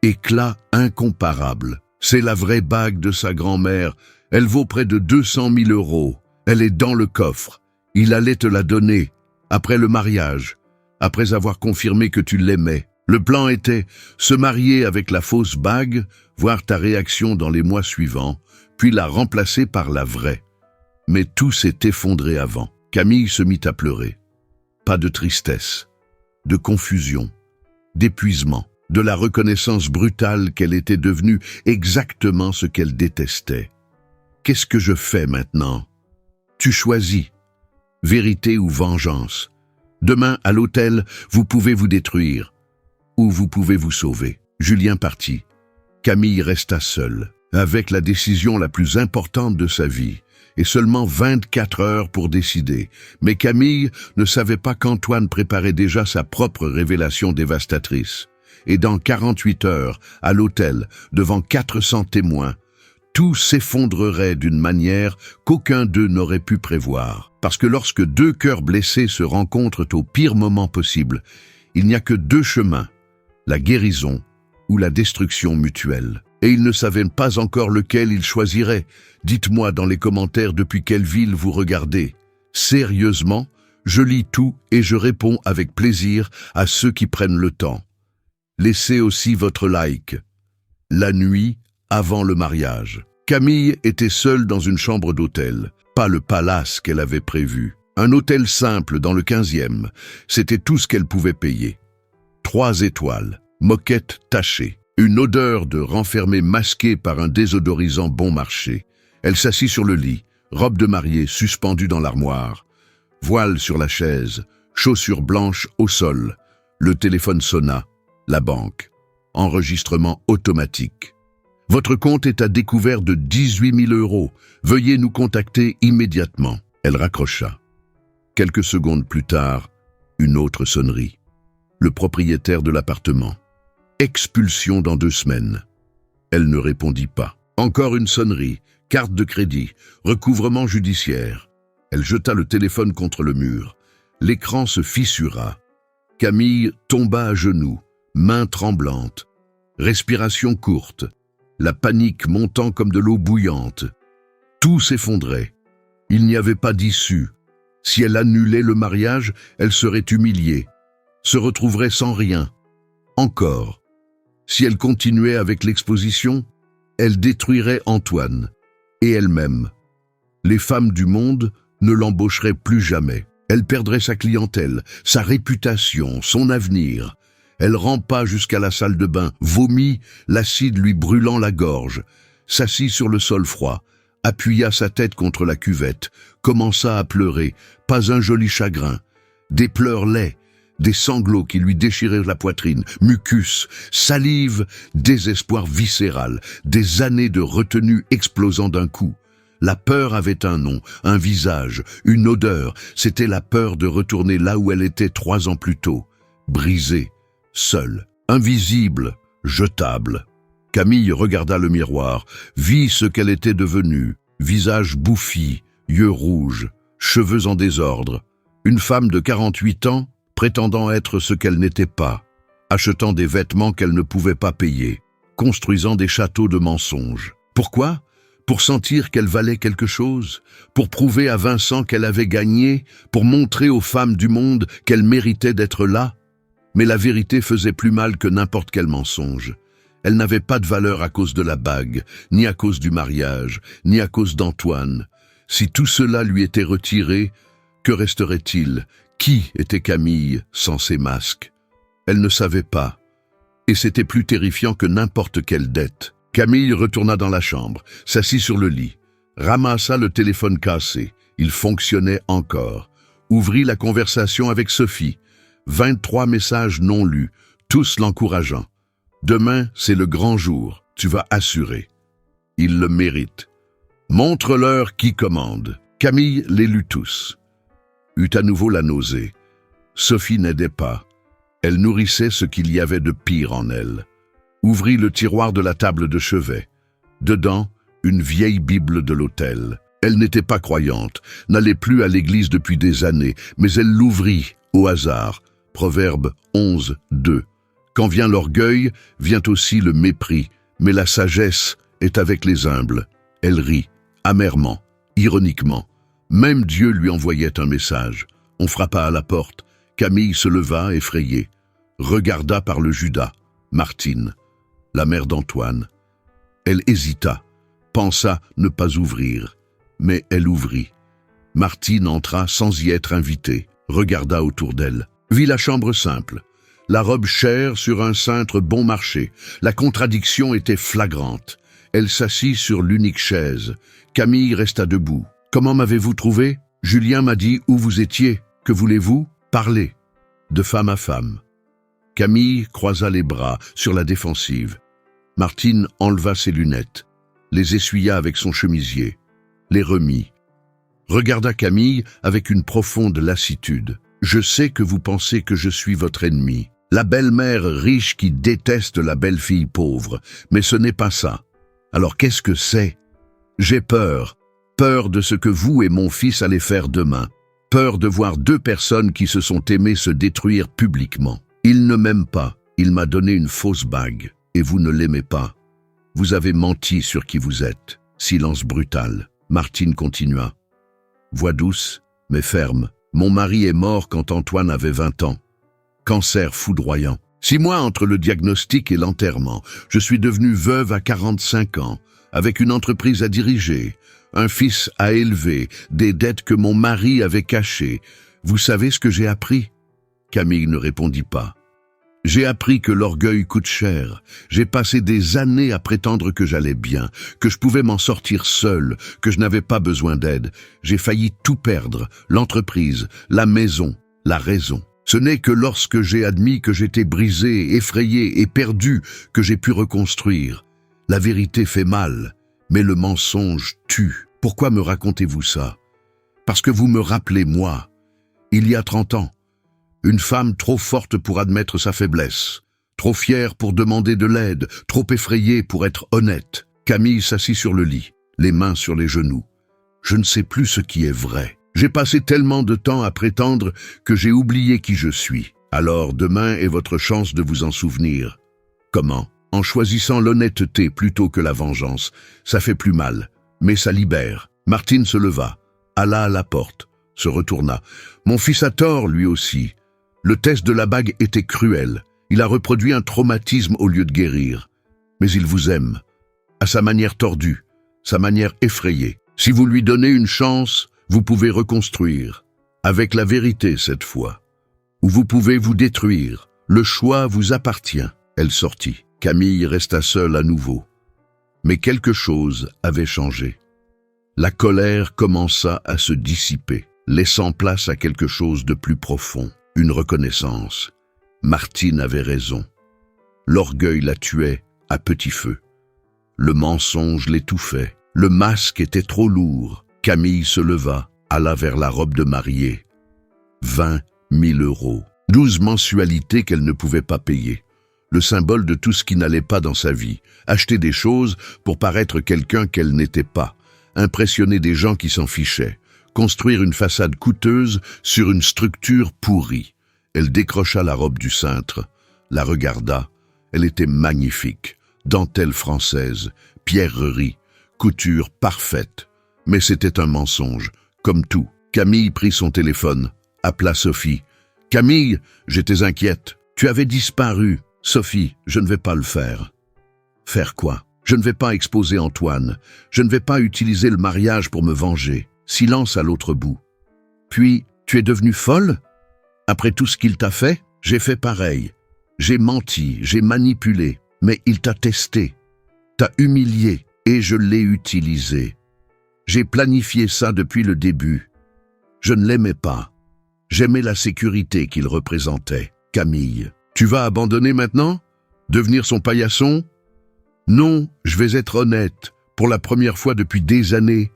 [SPEAKER 1] éclat incomparable. C'est la vraie bague de sa grand-mère. Elle vaut près de 200 000 €. Elle est dans le coffre. Il allait te la donner, après le mariage, après avoir confirmé que tu l'aimais. Le plan était se marier avec la fausse bague, voir ta réaction dans les mois suivants, puis la remplacer par la vraie. Mais tout s'est effondré avant. Camille se mit à pleurer. Pas de tristesse, de confusion, d'épuisement, de la reconnaissance brutale qu'elle était devenue exactement ce qu'elle détestait. Qu'est-ce que je fais maintenant? Tu choisis. Vérité ou vengeance. Demain, à l'hôtel, vous pouvez vous détruire. Ou vous pouvez vous sauver. Julien partit. Camille resta seule, avec la décision la plus importante de sa vie, et seulement 24 heures pour décider. Mais Camille ne savait pas qu'Antoine préparait déjà sa propre révélation dévastatrice. Et dans 48 heures, à l'hôtel, devant 400 témoins, tout s'effondrerait d'une manière qu'aucun d'eux n'aurait pu prévoir. Parce que lorsque deux cœurs blessés se rencontrent au pire moment possible, il n'y a que deux chemins, la guérison ou la destruction mutuelle. Et ils ne savaient pas encore lequel ils choisiraient. Dites-moi dans les commentaires depuis quelle ville vous regardez. Sérieusement, je lis tout et je réponds avec plaisir à ceux qui prennent le temps. Laissez aussi votre like. La nuit, avant le mariage. Camille était seule dans une chambre d'hôtel, pas le palace qu'elle avait prévu. Un hôtel simple dans le 15e, c'était tout ce qu'elle pouvait payer. 3 étoiles, moquette tachée, une odeur de renfermé masquée par un désodorisant bon marché. Elle s'assit sur le lit, robe de mariée suspendue dans l'armoire, voile sur la chaise, chaussures blanches au sol. Le téléphone sonna, la banque. Enregistrement automatique. Votre compte est à découvert de 18 000 €. Veuillez nous contacter immédiatement. Elle raccrocha. Quelques secondes plus tard, une autre sonnerie. Le propriétaire de l'appartement. Expulsion dans 2 semaines. Elle ne répondit pas. Encore une sonnerie. Carte de crédit. Recouvrement judiciaire. Elle jeta le téléphone contre le mur. L'écran se fissura. Camille tomba à genoux, mains tremblantes. Respiration courte. La panique montant comme de l'eau bouillante. Tout s'effondrait. Il n'y avait pas d'issue. Si elle annulait le mariage, elle serait humiliée, se retrouverait sans rien. Encore. Si elle continuait avec l'exposition, elle détruirait Antoine et elle-même. Les femmes du monde ne l'embaucheraient plus jamais. Elle perdrait sa clientèle, sa réputation, son avenir. Elle rampa jusqu'à la salle de bain, vomit, l'acide lui brûlant la gorge, s'assit sur le sol froid, appuya sa tête contre la cuvette, commença à pleurer, pas un joli chagrin, des pleurs laids, des sanglots qui lui déchiraient la poitrine, mucus, salive, désespoir viscéral, des années de retenue explosant d'un coup. La peur avait un nom, un visage, une odeur, c'était la peur de retourner là où elle était 3 ans plus tôt, brisée, seule, invisible, jetable. Camille regarda le miroir, vit ce qu'elle était devenue, visage bouffi, yeux rouges, cheveux en désordre. Une femme de 48 ans, prétendant être ce qu'elle n'était pas, achetant des vêtements qu'elle ne pouvait pas payer, construisant des châteaux de mensonges. Pourquoi ? Pour sentir qu'elle valait quelque chose, pour prouver à Vincent qu'elle avait gagné, pour montrer aux femmes du monde qu'elle méritait d'être là. Mais la vérité faisait plus mal que n'importe quel mensonge. Elle n'avait pas de valeur à cause de la bague, ni à cause du mariage, ni à cause d'Antoine. Si tout cela lui était retiré, que resterait-il ? Qui était Camille sans ses masques ? Elle ne savait pas. Et c'était plus terrifiant que n'importe quelle dette. Camille retourna dans la chambre, s'assit sur le lit, ramassa le téléphone cassé. Il fonctionnait encore. Ouvrit la conversation avec Sophie. 23 messages non lus, tous l'encourageant. Demain, c'est le grand jour, tu vas assurer. Il le mérite. Montre-leur qui commande. Camille les lut tous. Eut à nouveau la nausée. Sophie n'aidait pas. Elle nourrissait ce qu'il y avait de pire en elle. Ouvrit le tiroir de la table de chevet. Dedans, une vieille Bible de l'hôtel. Elle n'était pas croyante, n'allait plus à l'église depuis des années, mais elle l'ouvrit au hasard. Proverbe 11, 2. Quand vient l'orgueil, vient aussi le mépris, mais la sagesse est avec les humbles. Elle rit, amèrement, ironiquement. Même Dieu lui envoyait un message. On frappa à la porte. Camille se leva, effrayée. Regarda par le Judas, Martine, la mère d'Antoine. Elle hésita, pensa ne pas ouvrir, mais elle ouvrit. Martine entra sans y être invitée, regarda autour d'elle, vit la chambre simple, la robe chère sur un cintre bon marché. La contradiction était flagrante. Elle s'assit sur l'unique chaise. Camille resta debout. « Comment m'avez-vous trouvé ? Julien m'a dit où vous étiez. Que voulez-vous ? Parlez. » De femme à femme. Camille croisa les bras, sur la défensive. Martine enleva ses lunettes, les essuya avec son chemisier, les remit. Regarda Camille avec une profonde lassitude. « Je sais que vous pensez que je suis votre ennemi, la belle-mère riche qui déteste la belle-fille pauvre, mais ce n'est pas ça. Alors qu'est-ce que c'est ? J'ai peur. Peur de ce que vous et mon fils allez faire demain. Peur de voir deux personnes qui se sont aimées se détruire publiquement. Il ne m'aime pas. Il m'a donné une fausse bague. Et vous ne l'aimez pas. Vous avez menti sur qui vous êtes. Silence brutal. Martine continua. Voix douce, mais ferme. Mon mari est mort quand Antoine avait 20 ans. Cancer foudroyant. 6 mois entre le diagnostic et l'enterrement. Je suis devenue veuve à 45 ans, avec une entreprise à diriger, un fils à élever, des dettes que mon mari avait cachées. Vous savez ce que j'ai appris? Camille ne répondit pas. J'ai appris que l'orgueil coûte cher. J'ai passé des années à prétendre que j'allais bien, que je pouvais m'en sortir seul, que je n'avais pas besoin d'aide. J'ai failli tout perdre, l'entreprise, la maison, la raison. Ce n'est que lorsque j'ai admis que j'étais brisé, effrayé et perdu que j'ai pu reconstruire. La vérité fait mal, mais le mensonge tue. Pourquoi me racontez-vous ça? Parce que vous me rappelez moi, il y a 30 ans. Une femme trop forte pour admettre sa faiblesse, trop fière pour demander de l'aide, trop effrayée pour être honnête. Camille s'assit sur le lit, les mains sur les genoux. Je ne sais plus ce qui est vrai. J'ai passé tellement de temps à prétendre que j'ai oublié qui je suis. Alors demain est votre chance de vous en souvenir. Comment? En choisissant l'honnêteté plutôt que la vengeance. Ça fait plus mal, mais ça libère. Martine se leva, alla à la porte, se retourna. Mon fils a tort, lui aussi. Le test de la bague était cruel. Il a reproduit un traumatisme au lieu de guérir. Mais il vous aime, à sa manière tordue, sa manière effrayée. Si vous lui donnez une chance, vous pouvez reconstruire, avec la vérité cette fois. Ou vous pouvez vous détruire. Le choix vous appartient. Elle sortit. Camille resta seule à nouveau. Mais quelque chose avait changé. La colère commença à se dissiper, laissant place à quelque chose de plus profond. Une reconnaissance. Martine avait raison. L'orgueil la tuait à petit feu. Le mensonge l'étouffait. Le masque était trop lourd. Camille se leva, alla vers la robe de mariée. 20 000 €. 12 mensualités qu'elle ne pouvait pas payer. Le symbole de tout ce qui n'allait pas dans sa vie. Acheter des choses pour paraître quelqu'un qu'elle n'était pas. Impressionner des gens qui s'en fichaient. Construire une façade coûteuse sur une structure pourrie. Elle décrocha la robe du cintre, la regarda. Elle était magnifique. Dentelle française, pierrerie, couture parfaite. Mais c'était un mensonge, comme tout. Camille prit son téléphone, appela Sophie. « Camille, j'étais inquiète. Tu avais disparu. Sophie, je ne vais pas le faire. » « Faire quoi? Je ne vais pas exposer Antoine. Je ne vais pas utiliser le mariage pour me venger. » Silence à l'autre bout. « Puis, tu es devenue folle? Après tout ce qu'il t'a fait? J'ai fait pareil. J'ai menti, j'ai manipulé, mais il t'a testé, t'a humilié, et je l'ai utilisé. J'ai planifié ça depuis le début. Je ne l'aimais pas. J'aimais la sécurité qu'il représentait. Camille, tu vas abandonner maintenant? Devenir son paillasson? Non, je vais être honnête, pour la première fois depuis des années.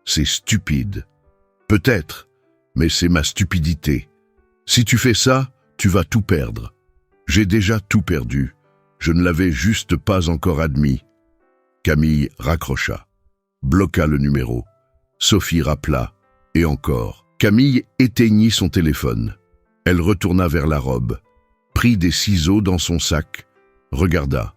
[SPEAKER 1] C'est stupide. Peut-être, mais c'est ma stupidité. Si tu fais ça, tu vas tout perdre. J'ai déjà tout perdu. Je ne l'avais juste pas encore admis. » Camille raccrocha, bloqua le numéro. Sophie rappela, et encore. Camille éteignit son téléphone. Elle retourna vers la robe, prit des ciseaux dans son sac, regarda.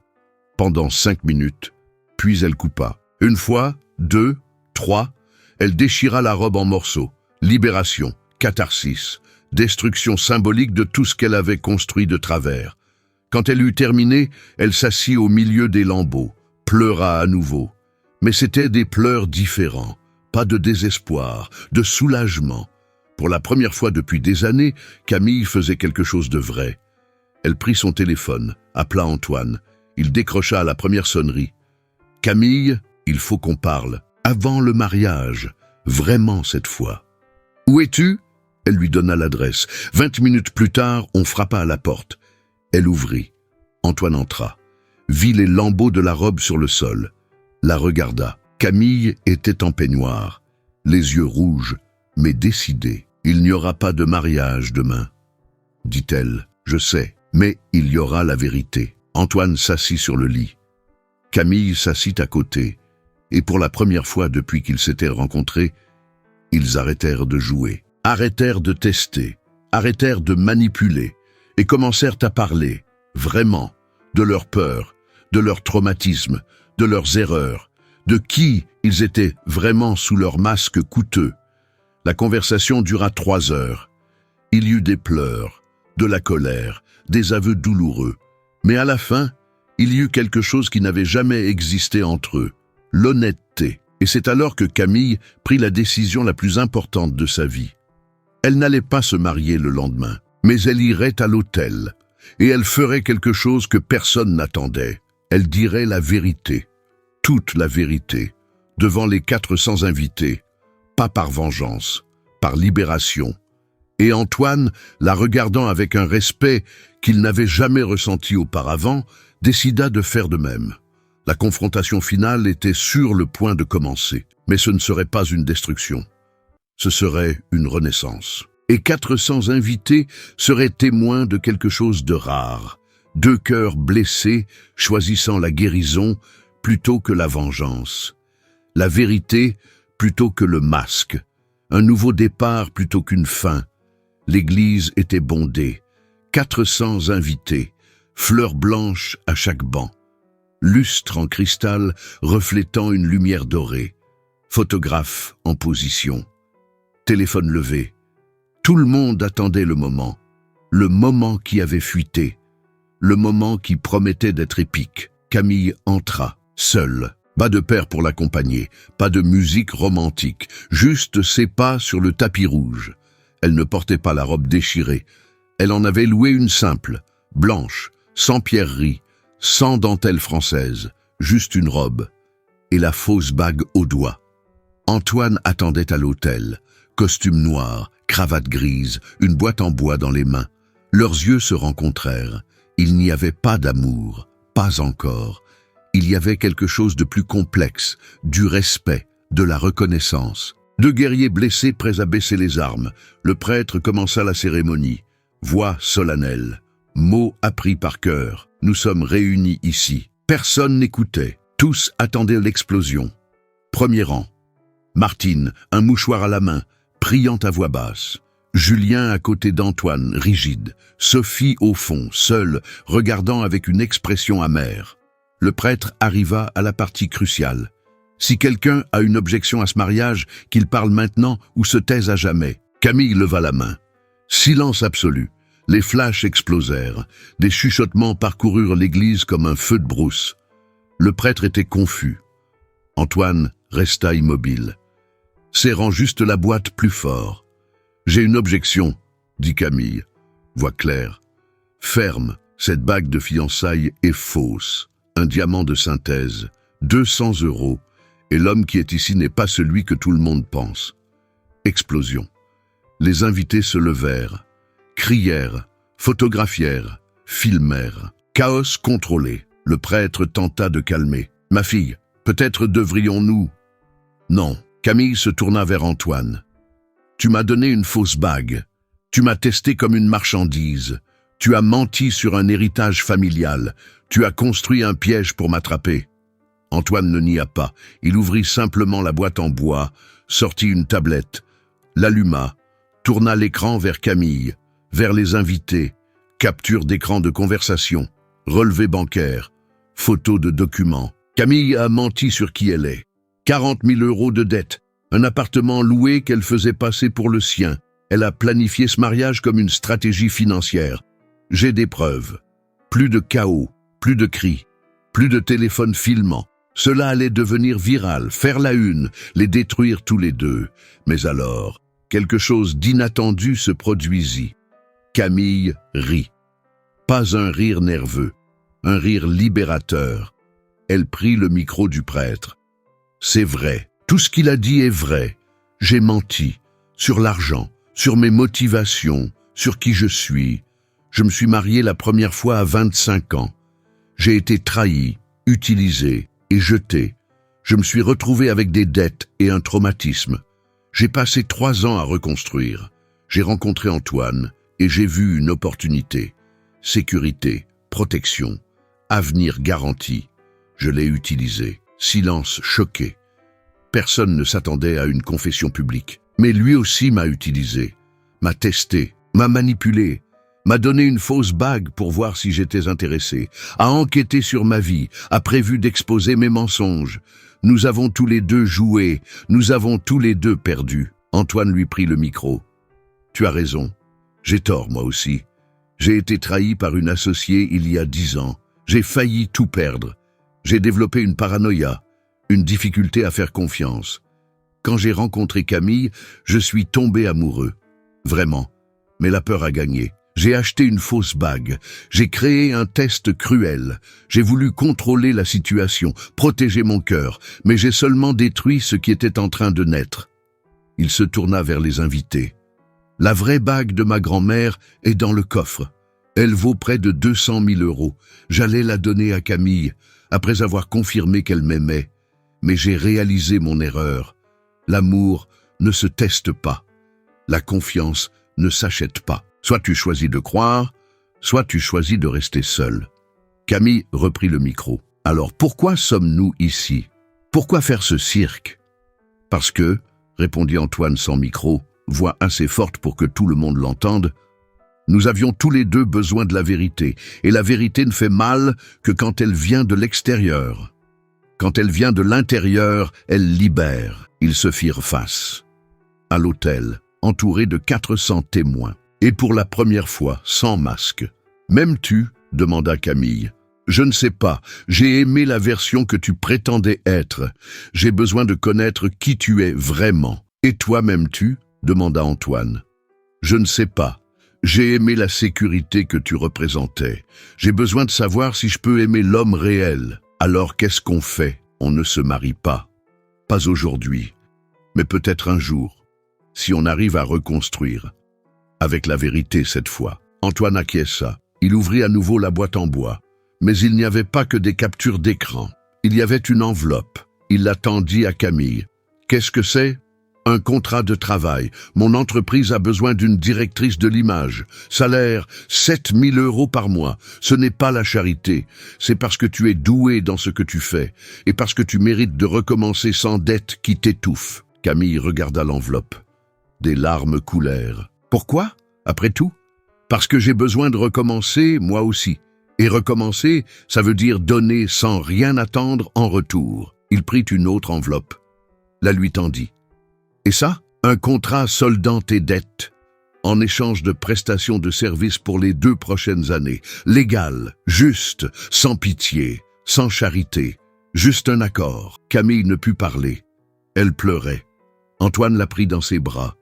[SPEAKER 1] Pendant 5 minutes, puis elle coupa. Une fois, 2, 3, elle déchira la robe en morceaux. Libération, catharsis, destruction symbolique de tout ce qu'elle avait construit de travers. Quand elle eut terminé, elle s'assit au milieu des lambeaux, pleura à nouveau. Mais c'étaient des pleurs différents, pas de désespoir, de soulagement. Pour la première fois depuis des années, Camille faisait quelque chose de vrai. Elle prit son téléphone, appela Antoine. Il décrocha à la première sonnerie. « Camille, il faut qu'on parle. Avant le mariage. Vraiment cette fois. »« Où es-tu » Elle lui donna l'adresse. 20 minutes plus tard, on frappa à la porte. Elle ouvrit. Antoine entra. Vit les lambeaux de la robe sur le sol. La regarda. Camille était en peignoir, les yeux rouges, mais décidée. « Il n'y aura pas de mariage demain. » dit-elle. « Je sais, mais il y aura la vérité. » Antoine s'assit sur le lit. Camille s'assit à côté. Et pour la première fois depuis qu'ils s'étaient rencontrés, ils arrêtèrent de jouer, arrêtèrent de tester, arrêtèrent de manipuler et commencèrent à parler, vraiment, de leurs peurs, de leurs traumatismes, de leurs erreurs, de qui ils étaient vraiment sous leur masque coûteux. La conversation dura 3 heures. Il y eut des pleurs, de la colère, des aveux douloureux. Mais à la fin, il y eut quelque chose qui n'avait jamais existé entre eux, l'honnêteté. Et c'est alors que Camille prit la décision la plus importante de sa vie. Elle n'allait pas se marier le lendemain, mais elle irait à l'hôtel. Et elle ferait quelque chose que personne n'attendait. Elle dirait la vérité, toute la vérité, devant les 400 invités, pas par vengeance, par libération. Et Antoine, la regardant avec un respect qu'il n'avait jamais ressenti auparavant, décida de faire de même. La confrontation finale était sur le point de commencer, mais ce ne serait pas une destruction. Ce serait une renaissance. Et 400 invités seraient témoins de quelque chose de rare. 2 cœurs blessés choisissant la guérison plutôt que la vengeance. La vérité plutôt que le masque. Un nouveau départ plutôt qu'une fin. L'église était bondée. 400 invités, fleurs blanches à chaque banc. Lustre en cristal reflétant une lumière dorée. Photographe en position. Téléphone levé. Tout le monde attendait le moment qui avait fuité, le moment qui promettait d'être épique. Camille entra, seule. Pas de père pour l'accompagner, pas de musique romantique, juste ses pas sur le tapis rouge. Elle ne portait pas la robe déchirée. Elle en avait loué une simple, blanche, sans pierreries, sans dentelle française, juste une robe et la fausse bague au doigt. Antoine attendait à l'hôtel, costume noir, cravate grise, une boîte en bois dans les mains. Leurs yeux se rencontrèrent. Il n'y avait pas d'amour, pas encore. Il y avait quelque chose de plus complexe, du respect, de la reconnaissance. 2 guerriers blessés prêts à baisser les armes. Le prêtre commença la cérémonie. Voix solennelle, mots appris par cœur. Nous sommes réunis ici. Personne n'écoutait. Tous attendaient l'explosion. Premier rang. Martine, un mouchoir à la main, priant à voix basse. Julien à côté d'Antoine, rigide. Sophie au fond, seule, regardant avec une expression amère. Le prêtre arriva à la partie cruciale. Si quelqu'un a une objection à ce mariage, qu'il parle maintenant ou se taise à jamais. Camille leva la main. Silence absolu. Les flashs explosèrent. Des chuchotements parcoururent l'église comme un feu de brousse. Le prêtre était confus. Antoine resta immobile, serrant juste la boîte plus fort. « J'ai une objection, » dit Camille. Voix claire. « Ferme, cette bague de fiançailles est fausse. Un diamant de synthèse, 200 €, et l'homme qui est ici n'est pas celui que tout le monde pense. » Explosion. Les invités se levèrent, crièrent, photographièrent, filmèrent. Chaos contrôlé. Le prêtre tenta de calmer. « Ma fille, peut-être devrions-nous… » Non. Camille se tourna vers Antoine. « Tu m'as donné une fausse bague. Tu m'as testé comme une marchandise. Tu as menti sur un héritage familial. Tu as construit un piège pour m'attraper. » Antoine ne nia pas. Il ouvrit simplement la boîte en bois, sortit une tablette, l'alluma, tourna l'écran vers Camille, vers les invités, capture d'écran de conversation, relevé bancaire, photo de documents. Camille a menti sur qui elle est. 40 000 € de dette, un appartement loué qu'elle faisait passer pour le sien. Elle a planifié ce mariage comme une stratégie financière. J'ai des preuves. Plus de chaos, plus de cris, plus de téléphones filmants. Cela allait devenir viral, faire la une, les détruire tous les deux. Mais alors, quelque chose d'inattendu se produisit. Camille rit. Pas un rire nerveux, un rire libérateur. Elle prit le micro du prêtre. « C'est vrai, tout ce qu'il a dit est vrai. J'ai menti, sur l'argent, sur mes motivations, sur qui je suis. Je me suis marié la première fois à 25 ans. J'ai été trahi, utilisé et jeté. Je me suis retrouvé avec des dettes et un traumatisme. J'ai passé 3 ans à reconstruire. J'ai rencontré Antoine et j'ai vu une opportunité. Sécurité, protection, avenir garanti. Je l'ai utilisé. Silence choqué. Personne ne s'attendait à une confession publique. Mais lui aussi m'a utilisé, m'a testé, m'a manipulé, m'a donné une fausse bague pour voir si j'étais intéressé, a enquêté sur ma vie, a prévu d'exposer mes mensonges. Nous avons tous les deux joué, nous avons tous les deux perdu. Antoine lui prit le micro. Tu as raison, j'ai tort moi aussi. J'ai été trahi par une associée il y a 10 ans. J'ai failli tout perdre. J'ai développé une paranoïa, une difficulté à faire confiance. Quand j'ai rencontré Camille, je suis tombé amoureux. Vraiment. Mais la peur a gagné. J'ai acheté une fausse bague. J'ai créé un test cruel. J'ai voulu contrôler la situation, protéger mon cœur, mais j'ai seulement détruit ce qui était en train de naître. Il se tourna vers les invités. La vraie bague de ma grand-mère est dans le coffre. Elle vaut près de 200 000 €. J'allais la donner à Camille, après avoir confirmé qu'elle m'aimait. Mais j'ai réalisé mon erreur. L'amour ne se teste pas. La confiance ne s'achète pas. Soit tu choisis de croire, soit tu choisis de rester seul. Camille reprit le micro. Alors pourquoi sommes-nous ici? Pourquoi faire ce cirque? Parce que, répondit Antoine sans micro, voix assez forte pour que tout le monde l'entende, nous avions tous les deux besoin de la vérité, et la vérité ne fait mal que quand elle vient de l'extérieur. Quand elle vient de l'intérieur, elle libère. Ils se firent face. À l'hôtel, entouré de 400 témoins. Et pour la première fois, sans masque. « M'aimes-tu » demanda Camille. « Je ne sais pas. J'ai aimé la version que tu prétendais être. J'ai besoin de connaître qui tu es vraiment. Et toi m'aimes-tu » demanda Antoine. « Je ne sais pas. J'ai aimé la sécurité que tu représentais. J'ai besoin de savoir si je peux aimer l'homme réel. Alors qu'est-ce qu'on fait? On ne se marie pas. Pas aujourd'hui. Mais peut-être un jour. Si on arrive à reconstruire. Avec la vérité cette fois. » Antoine acquiesça. Il ouvrit à nouveau la boîte en bois. Mais il n'y avait pas que des captures d'écran. Il y avait une enveloppe. Il la tendit à Camille. « Qu'est-ce que c'est ? » « Un contrat de travail. Mon entreprise a besoin d'une directrice de l'image. Salaire, 7 000 € par mois. Ce n'est pas la charité. C'est parce que tu es doué dans ce que tu fais. Et parce que tu mérites de recommencer sans dette qui t'étouffe. » Camille regarda l'enveloppe. Des larmes coulèrent. « Pourquoi, après tout ? Parce que j'ai besoin de recommencer, moi aussi. Et recommencer, ça veut dire donner sans rien attendre en retour. » Il prit une autre enveloppe. La lui tendit. Et ça, un contrat soldant tes dettes, en échange de prestations de services pour les 2 prochaines années, légal, juste, sans pitié, sans charité, juste un accord. Camille ne put parler. Elle pleurait. Antoine la prit dans ses bras.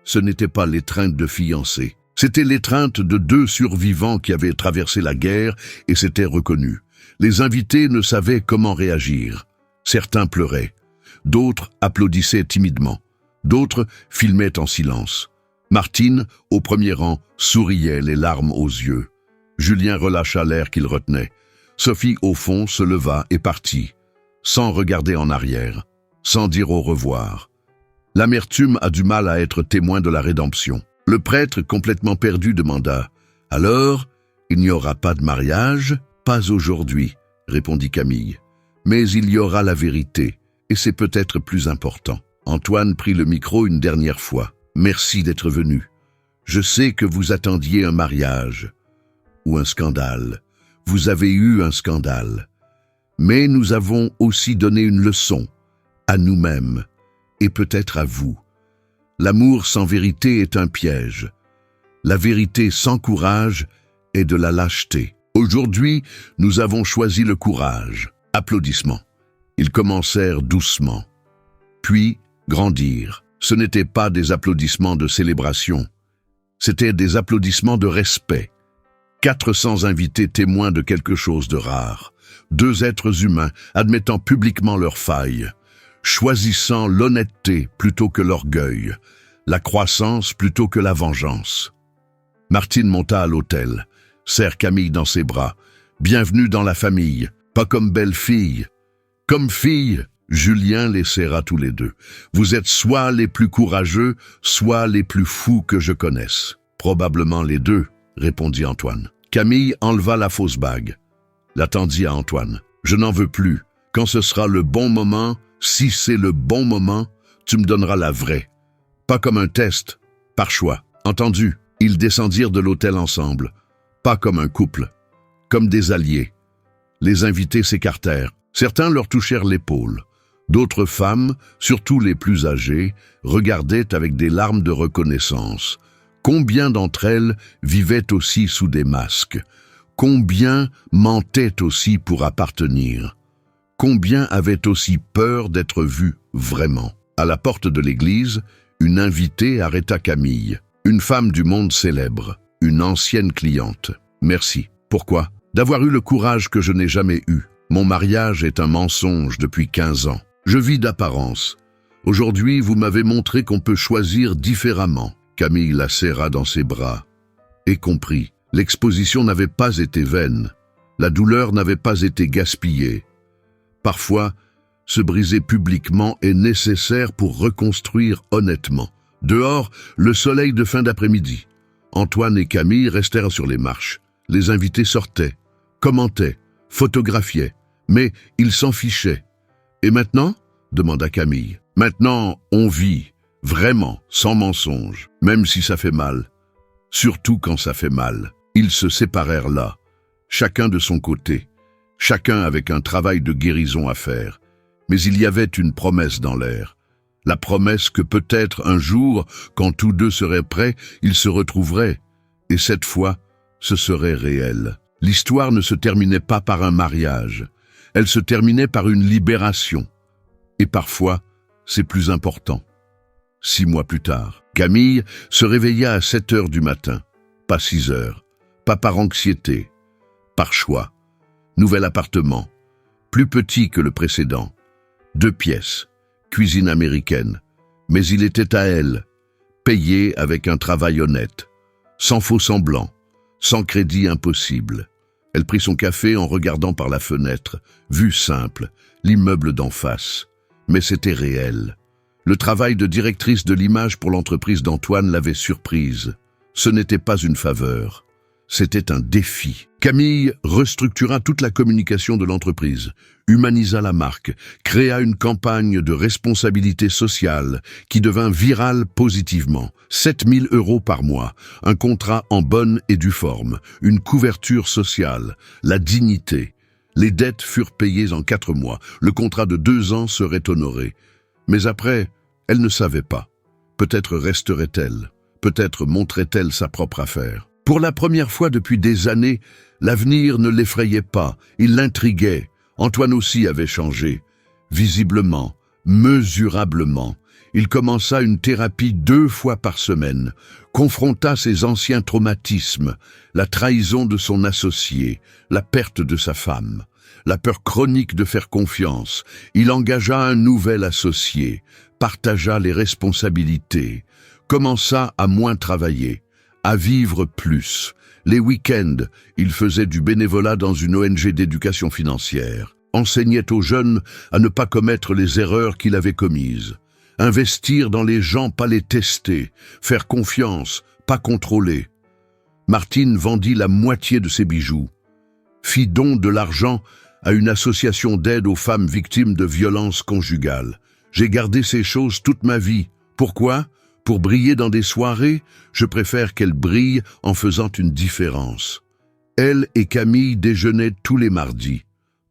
[SPEAKER 1] Ce n'était pas l'étreinte de fiancés, c'était l'étreinte de 2 survivants qui avaient traversé la guerre et s'étaient reconnus. Les invités ne savaient comment réagir. Certains pleuraient, d'autres applaudissaient timidement. D'autres filmaient en silence. Martine, au premier rang, souriait, les larmes aux yeux. Julien relâcha l'air qu'il retenait. Sophie, au fond, se leva et partit, sans regarder en arrière, sans dire au revoir. L'amertume a du mal à être témoin de la rédemption. Le prêtre, complètement perdu, demanda « Alors, il n'y aura pas de mariage ?»« Pas aujourd'hui, » répondit Camille. « Mais il y aura la vérité, et c'est peut-être plus important. » Antoine prit le micro une dernière fois. « Merci d'être venu. Je sais que vous attendiez un mariage ou un scandale. Vous avez eu un scandale. Mais nous avons aussi donné une leçon à nous-mêmes et peut-être à vous. L'amour sans vérité est un piège. La vérité sans courage est de la lâcheté. Aujourd'hui, nous avons choisi le courage. » Applaudissements. Ils commencèrent doucement. Puis, grandir. Ce n'étaient pas des applaudissements de célébration, c'étaient des applaudissements de respect. 400 invités témoins de quelque chose de rare, 2 êtres humains admettant publiquement leurs failles, choisissant l'honnêteté plutôt que l'orgueil, la croissance plutôt que la vengeance. Martine monta à l'autel, serre Camille dans ses bras. « Bienvenue dans la famille, pas comme belle-fille, comme fille. » Julien les serra tous les deux. « Vous êtes soit les plus courageux, soit les plus fous que je connaisse. »« Probablement les deux, » répondit Antoine. Camille enleva la fausse bague, la tendit à Antoine. « Je n'en veux plus. Quand ce sera le bon moment, si c'est le bon moment, tu me donneras la vraie. Pas comme un test, par choix. Entendu, ils descendirent de l'hôtel ensemble. Pas comme un couple, comme des alliés. Les invités s'écartèrent. Certains leur touchèrent l'épaule. D'autres femmes, surtout les plus âgées, regardaient avec des larmes de reconnaissance. Combien d'entre elles vivaient aussi sous des masques? Combien mentaient aussi pour appartenir? Combien avaient aussi peur d'être vues vraiment? À la porte de l'église, une invitée arrêta Camille, une femme du monde célèbre, une ancienne cliente. « Merci. Pourquoi? D'avoir eu le courage que je n'ai jamais eu. Mon mariage est un mensonge depuis 15 ans. Je vis d'apparence. Aujourd'hui, vous m'avez montré qu'on peut choisir différemment. » Camille la serra dans ses bras et comprit. L'exposition n'avait pas été vaine. La douleur n'avait pas été gaspillée. Parfois, se briser publiquement est nécessaire pour reconstruire honnêtement. Dehors, le soleil de fin d'après-midi. Antoine et Camille restèrent sur les marches. Les invités sortaient, commentaient, photographiaient, mais ils s'en fichaient. « Et maintenant ?» demanda Camille. « Maintenant, on vit, vraiment, sans mensonge, même si ça fait mal. Surtout quand ça fait mal. » Ils se séparèrent là, chacun de son côté, chacun avec un travail de guérison à faire. Mais il y avait une promesse dans l'air. La promesse que peut-être un jour, quand tous deux seraient prêts, ils se retrouveraient. Et cette fois, ce serait réel. L'histoire ne se terminait pas par un mariage. Elle se terminait par une libération. Et parfois, c'est plus important. 6 mois plus tard, Camille se réveilla à 7 heures du matin, pas 6 heures. Pas par anxiété, par choix. Nouvel appartement, plus petit que le précédent. 2 pièces, cuisine américaine. Mais il était à elle, payé avec un travail honnête, sans faux semblant, sans crédit impossible. Elle prit son café en regardant par la fenêtre, vue simple, l'immeuble d'en face. Mais c'était réel. Le travail de directrice de l'image pour l'entreprise d'Antoine l'avait surprise. Ce n'était pas une faveur. C'était un défi. Camille restructura toute la communication de l'entreprise, humanisa la marque, créa une campagne de responsabilité sociale qui devint virale positivement. 7 000 € par mois, un contrat en bonne et due forme, une couverture sociale, la dignité. Les dettes furent payées en 4 mois. Le contrat de 2 ans serait honoré. Mais après, elle ne savait pas. Peut-être resterait-elle. Peut-être montrait-elle sa propre affaire. Pour la première fois depuis des années, l'avenir ne l'effrayait pas, il l'intriguait. Antoine aussi avait changé. Visiblement, mesurablement. Il commença une thérapie 2 fois par semaine, confronta ses anciens traumatismes, la trahison de son associé, la perte de sa femme, la peur chronique de faire confiance. Il engagea un nouvel associé, partagea les responsabilités, commença à moins travailler, à vivre plus. Les week-ends, il faisait du bénévolat dans une ONG d'éducation financière, enseignait aux jeunes à ne pas commettre les erreurs qu'il avait commises, investir dans les gens, pas les tester, faire confiance, pas contrôler. Martine vendit la moitié de ses bijoux, fit don de l'argent à une association d'aide aux femmes victimes de violences conjugales. J'ai gardé ces choses toute ma vie. Pourquoi ? Pour briller dans des soirées, je préfère qu'elle brille en faisant une différence. Elle et Camille déjeunaient tous les mardis,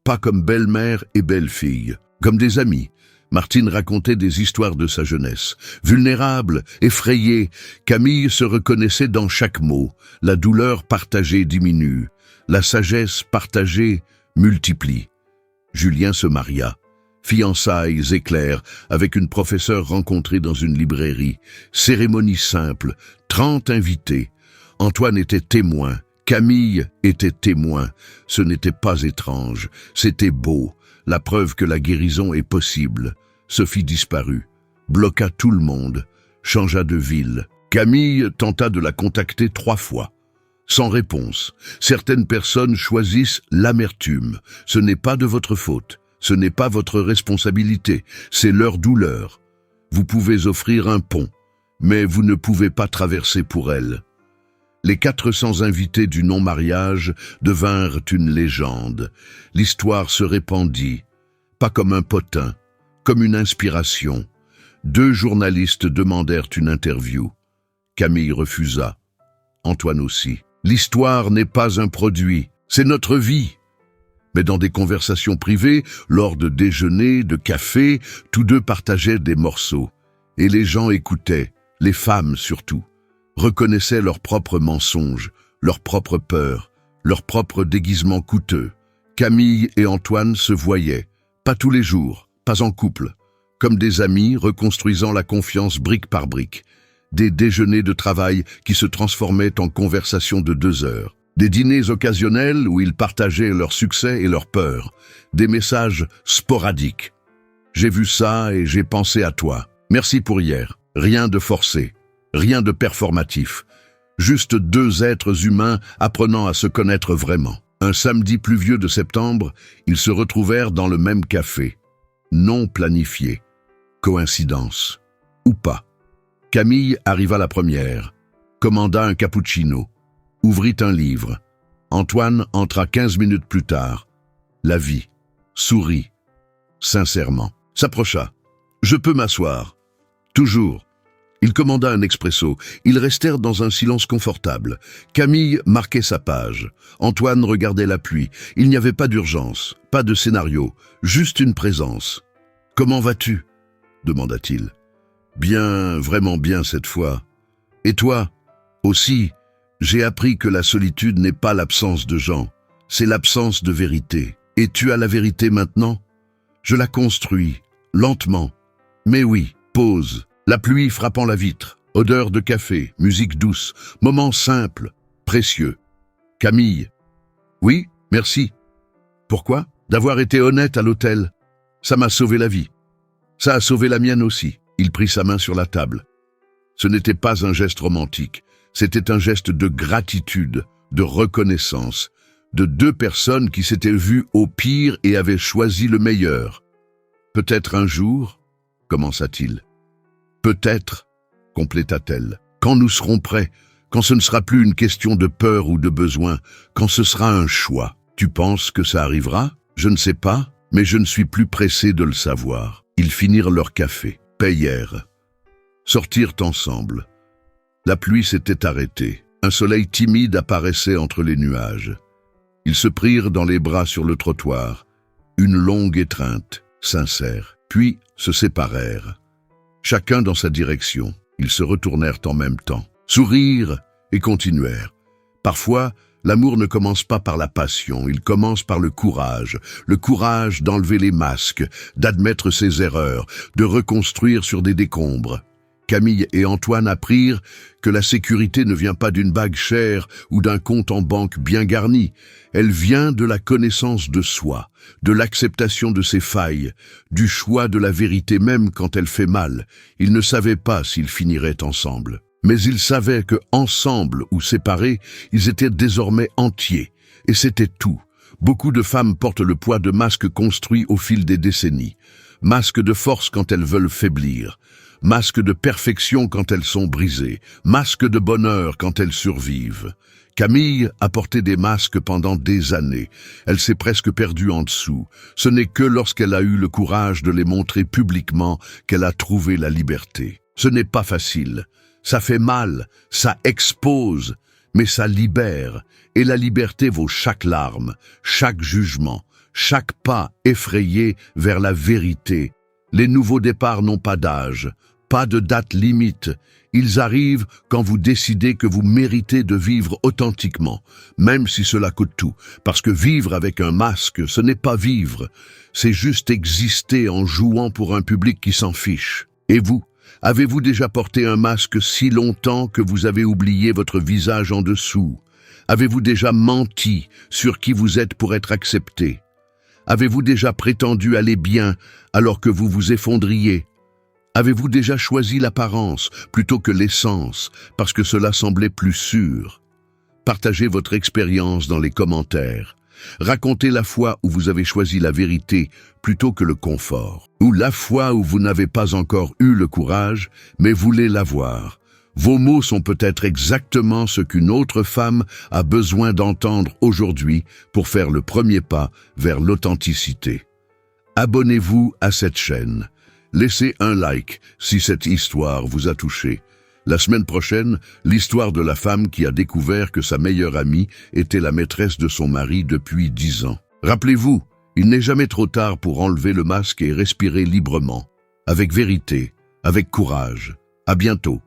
[SPEAKER 1] pas comme belle-mère et belle-fille, comme des amis. Martine racontait des histoires de sa jeunesse. Vulnérable, effrayée, Camille se reconnaissait dans chaque mot. La douleur partagée diminue, la sagesse partagée multiplie. Julien se maria. Fiançailles éclairs avec une professeure rencontrée dans une librairie. Cérémonie simple, 30 invités. Antoine était témoin, Camille était témoin. Ce n'était pas étrange, c'était beau. La preuve que la guérison est possible. Sophie disparut, bloqua tout le monde, changea de ville. Camille tenta de la contacter 3 fois. Sans réponse. Certaines personnes choisissent l'amertume. Ce n'est pas de votre faute. Ce n'est pas votre responsabilité, c'est leur douleur. Vous pouvez offrir un pont, mais vous ne pouvez pas traverser pour elles. Les 400 invités du non-mariage devinrent une légende. L'histoire se répandit. pas comme un potin, comme une inspiration. 2 journalistes demandèrent une interview. Camille refusa. Antoine aussi. L'histoire n'est pas un produit, c'est notre vie. Mais dans des conversations privées, lors de déjeuners, de cafés, tous deux partageaient des morceaux. Et les gens écoutaient, les femmes surtout, reconnaissaient leurs propres mensonges, leurs propres peurs, leurs propres déguisements coûteux. Camille et Antoine se voyaient, pas tous les jours, pas en couple, comme des amis reconstruisant la confiance brique par brique. Des déjeuners de travail qui se transformaient en conversations de 2 heures. Des dîners occasionnels où ils partageaient leurs succès et leurs peurs. Des messages sporadiques. J'ai vu ça et j'ai pensé à toi. Merci pour hier. Rien de forcé. Rien de performatif. Juste 2 êtres humains apprenant à se connaître vraiment. Un samedi pluvieux de septembre, ils se retrouvèrent dans le même café. Non planifié. Coïncidence. Ou pas. Camille arriva la première, commanda un cappuccino, ouvrit un livre. Antoine entra 15 minutes plus tard. La vie, sourit, sincèrement, s'approcha. « Je peux m'asseoir. » Toujours. Il commanda un expresso. Ils restèrent dans un silence confortable. Camille marquait sa page. Antoine regardait la pluie. Il n'y avait pas d'urgence, pas de scénario, juste une présence. « Comment vas-tu » demanda-t-il. « Bien, vraiment bien cette fois. Et toi, aussi, j'ai appris que la solitude n'est pas l'absence de gens, c'est l'absence de vérité. Et tu as la vérité maintenant ? Je la construis, lentement. Mais oui, pause, la pluie frappant la vitre, odeur de café, musique douce, moment simple, précieux. Camille. Oui, merci. Pourquoi ? D'avoir été honnête à l'hôtel. Ça m'a sauvé la vie. Ça a sauvé la mienne aussi. Il prit sa main sur la table. Ce n'était pas un geste romantique, c'était un geste de gratitude, de reconnaissance, de 2 personnes qui s'étaient vues au pire et avaient choisi le meilleur. Peut-être un jour, commença-t-il. Peut-être, compléta-t-elle, quand nous serons prêts, quand ce ne sera plus une question de peur ou de besoin, quand ce sera un choix. Tu penses que ça arrivera ? Je ne sais pas, mais je ne suis plus pressé de le savoir. Ils finirent leur café. Payèrent, sortirent ensemble. La pluie s'était arrêtée. Un soleil timide apparaissait entre les nuages. Ils se prirent dans les bras sur le trottoir. Une longue étreinte, sincère. Puis se séparèrent. Chacun dans sa direction. Ils se retournèrent en même temps. Sourirent et continuèrent. Parfois, l'amour ne commence pas par la passion, il commence par le courage d'enlever les masques, d'admettre ses erreurs, de reconstruire sur des décombres. Camille et Antoine apprirent que la sécurité ne vient pas d'une bague chère ou d'un compte en banque bien garni. Elle vient de la connaissance de soi, de l'acceptation de ses failles, du choix de la vérité même quand elle fait mal. Ils ne savaient pas s'ils finiraient ensemble. Mais ils savaient que, ensemble ou séparés, ils étaient désormais entiers. Et c'était tout. Beaucoup de femmes portent le poids de masques construits au fil des décennies. Masques de force quand elles veulent faiblir. Masques de perfection quand elles sont brisées. Masques de bonheur quand elles survivent. Camille a porté des masques pendant des années. Elle s'est presque perdue en dessous. Ce n'est que lorsqu'elle a eu le courage de les montrer publiquement qu'elle a trouvé la liberté. Ce n'est pas facile. Ça fait mal, ça expose, mais ça libère. Et la liberté vaut chaque larme, chaque jugement, chaque pas effrayé vers la vérité. Les nouveaux départs n'ont pas d'âge, pas de date limite. Ils arrivent quand vous décidez que vous méritez de vivre authentiquement, même si cela coûte tout. Parce que vivre avec un masque, ce n'est pas vivre. C'est juste exister en jouant pour un public qui s'en fiche. Et vous ? Avez-vous déjà porté un masque si longtemps que vous avez oublié votre visage en dessous? Avez-vous déjà menti sur qui vous êtes pour être accepté? Avez-vous déjà prétendu aller bien alors que vous vous effondriez? Avez-vous déjà choisi l'apparence plutôt que l'essence parce que cela semblait plus sûr? Partagez votre expérience dans les commentaires. Racontez la fois où vous avez choisi la vérité plutôt que le confort, ou la fois où vous n'avez pas encore eu le courage, mais voulez l'avoir. Vos mots sont peut-être exactement ce qu'une autre femme a besoin d'entendre aujourd'hui pour faire le premier pas vers l'authenticité. Abonnez-vous à cette chaîne. Laissez un like si cette histoire vous a touché. La semaine prochaine, l'histoire de la femme qui a découvert que sa meilleure amie était la maîtresse de son mari depuis 10 ans. Rappelez-vous, il n'est jamais trop tard pour enlever le masque et respirer librement, avec vérité, avec courage. À bientôt.